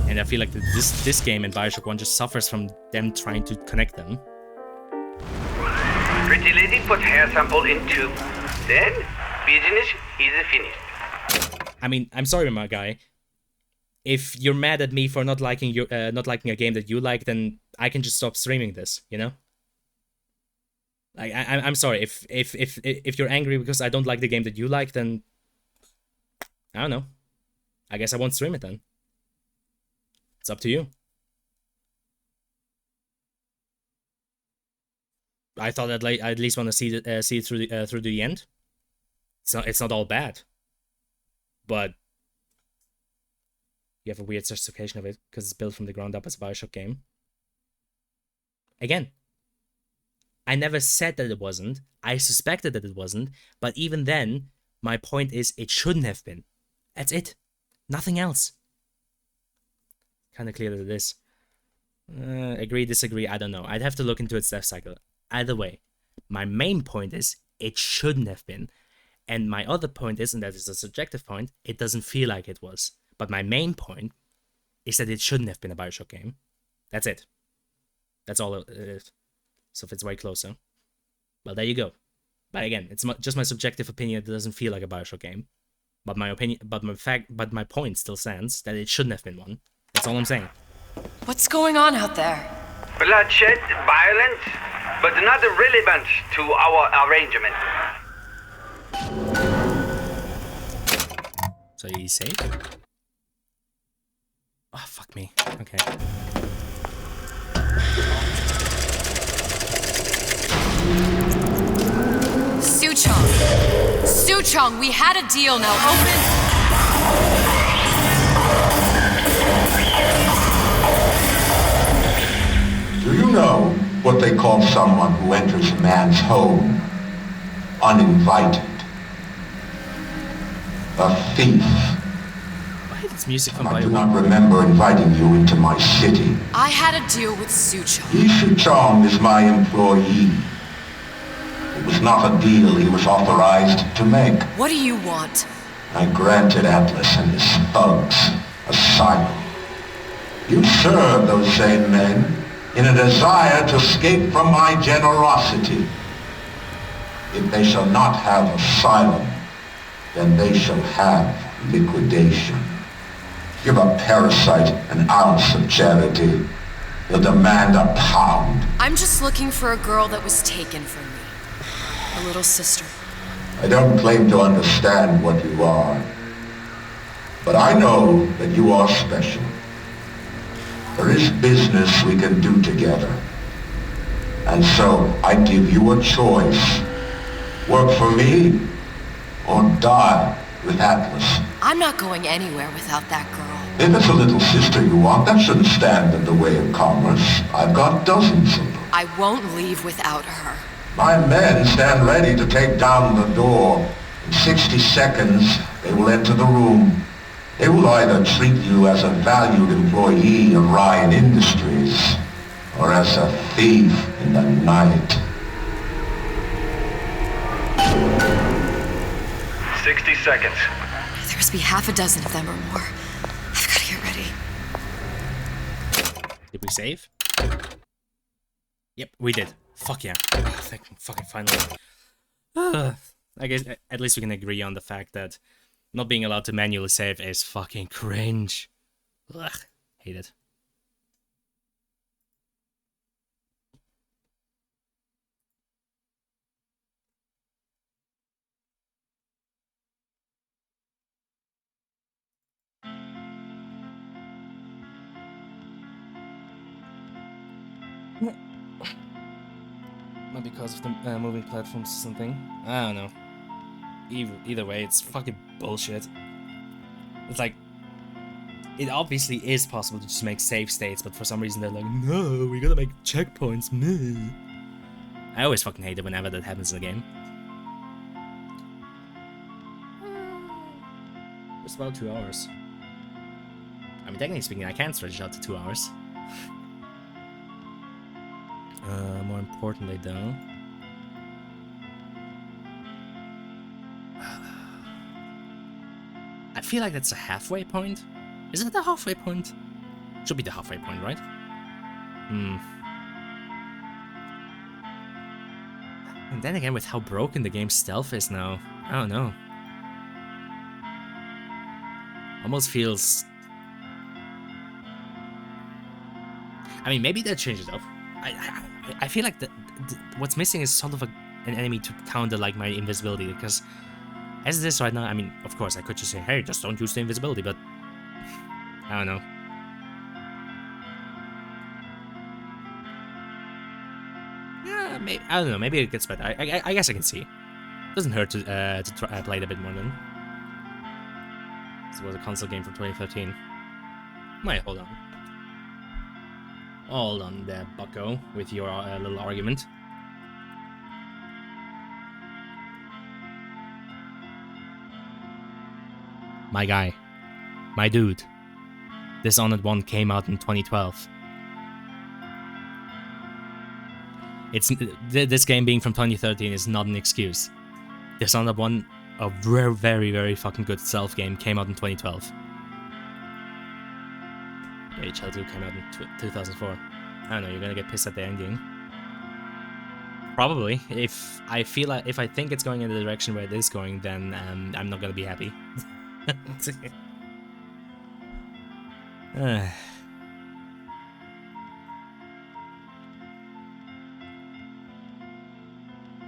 Speaker 1: And I feel like this game and Bioshock 1 just suffers from them trying to connect them.
Speaker 13: Pretty lady put hair sample in tube. Then, business is finished.
Speaker 1: I mean, I'm sorry, my guy. If you're mad at me for not liking a game that you like, then I can just stop streaming this, you know? Like, I'm sorry. If you're angry because I don't like the game that you like, then I don't know. I guess I won't stream it then. It's up to you. I thought I'd at least want to see it through the end. It's not all bad, but you have a weird justification of it because it's built from the ground up as a Bioshock game. Again, I never said that it wasn't. I suspected that it wasn't, but even then, my point is it shouldn't have been. That's it. Nothing else. kind of clear that it is. Agree, disagree, I don't know. I'd have to look into its death cycle. Either way, my main point is it shouldn't have been. And my other point is, and that is a subjective point, it doesn't feel like it was. But my main point is that it shouldn't have been a Bioshock game. That's it. That's all it is. So if it's way closer, well, there you go. But again, it's just my subjective opinion. It doesn't feel like a Bioshock game. But my opinion, but my point still stands that it shouldn't have been one. That's all I'm saying.
Speaker 2: What's going on out there?
Speaker 13: Bloodshed, violence, but not relevant to our arrangement.
Speaker 1: So you safe? Oh, fuck me. Okay.
Speaker 2: Suchong, we had a deal, now open.
Speaker 16: Do you know what they call someone who enters a man's home uninvited? A thief.
Speaker 1: Why is music from
Speaker 16: I do not remember inviting you into my city.
Speaker 2: I had a deal with Suchong.
Speaker 16: Suchong is my employee. It was not a deal he was authorized to make.
Speaker 2: What do you want?
Speaker 16: I granted Atlas and his thugs asylum. You served those same men in a desire to escape from my generosity. If they shall not have asylum, then they shall have liquidation. Give a parasite an ounce of charity. He'll demand a pound.
Speaker 2: I'm just looking for a girl that was taken from me. A little sister.
Speaker 16: I don't claim to understand what you are, but I know that you are special. There is business we can do together. And so I give you a choice. Work for me or die with Atlas.
Speaker 2: I'm not going anywhere without that girl.
Speaker 16: If it's a little sister you want, that shouldn't stand in the way of commerce. I've got dozens of them.
Speaker 2: I won't leave without her.
Speaker 16: My men stand ready to take down the door. In 60 seconds, they will enter the room. They will either treat you as a valued employee of Ryan Industries, or as a thief in the night.
Speaker 11: 60 seconds.
Speaker 2: There must be half a dozen of them or more. I've got to get ready.
Speaker 1: Did we save? Yep, we did. Fuck yeah. Oh, fucking finally. I guess at least we can agree on the fact that not being allowed to manually save is fucking cringe. Ugh, hate it. Not because of the moving platforms or something. I don't know. Either way, it's fucking bullshit. It's like, it obviously is possible to just make save states, but for some reason they're like, no, we gotta make checkpoints, meh. I always fucking hate it whenever that happens in a game. It's about 2 hours. I mean, technically speaking, I can stretch it out to 2 hours. More importantly, though, I feel like that's a halfway point. Is it the halfway point? Should be the halfway point, right? And then again, with how broken the game's stealth is now, I don't know. Almost feels... I mean, maybe they'll change it up. I feel like what's missing is sort of an enemy to counter like my invisibility, because as it is right now, I mean, of course I could just say, hey, just don't use the invisibility, but I don't know. Yeah, maybe, I don't know, maybe it gets better. I guess I can see. Doesn't hurt to try, play it a bit more then. This was a console game from 2013. Wait, hold on. Hold on there, bucko, with your little argument. My guy. My dude. Dishonored 1 came out in 2012. This game being from 2013 is not an excuse. Dishonored 1, a very, very, very fucking good stealth game, came out in 2012. HL2 came out in 2004. I don't know, you're gonna get pissed at the ending. Probably. If I think it's going in the direction where it is going, then I'm not gonna be happy.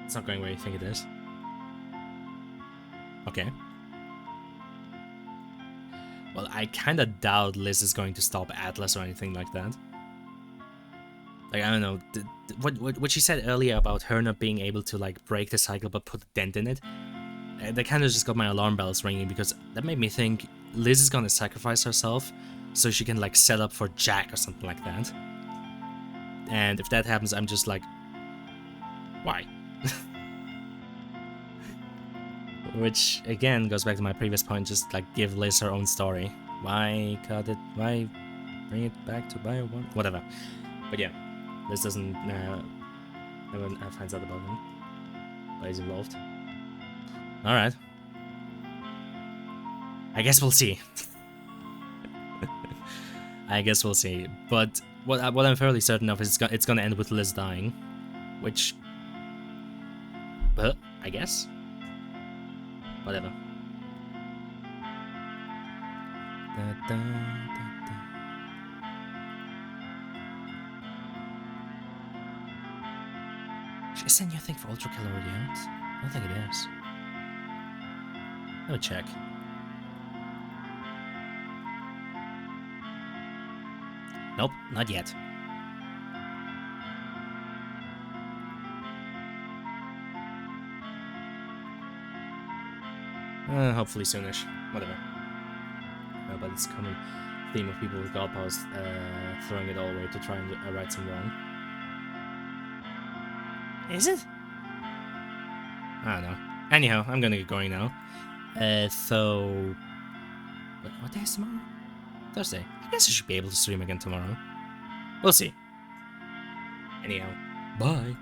Speaker 1: It's not going where you think it is. Okay. Well, I kinda doubt Liz is going to stop Atlas or anything like that. Like, I don't know, what she said earlier about her not being able to, like, break the cycle but put a dent in it, that kind of just got my alarm bells ringing, because that made me think Liz is gonna sacrifice herself so she can, like, set up for Jack or something like that. And if that happens, I'm just like, why? Which, again, goes back to my previous point, just, like, give Liz her own story. Why cut it? Why bring it back to Bio 1? Whatever. But yeah. This doesn't, everyone finds out about him, but he's involved. Alright. I guess we'll see. I guess we'll see. But what I'm fairly certain of is it's gonna end with Liz dying. Which, I guess? Whatever. Is that new thing for Ultra Kill already out? I don't think it is. Let me check. Nope, not yet. Hopefully soonish. Whatever. But it's a common theme of people with God powers throwing it all away to try and right some wrong. Is it? I don't know. Anyhow, I'm gonna get going now. So... What day is tomorrow? Thursday. I guess I should be able to stream again tomorrow. We'll see. Anyhow, bye.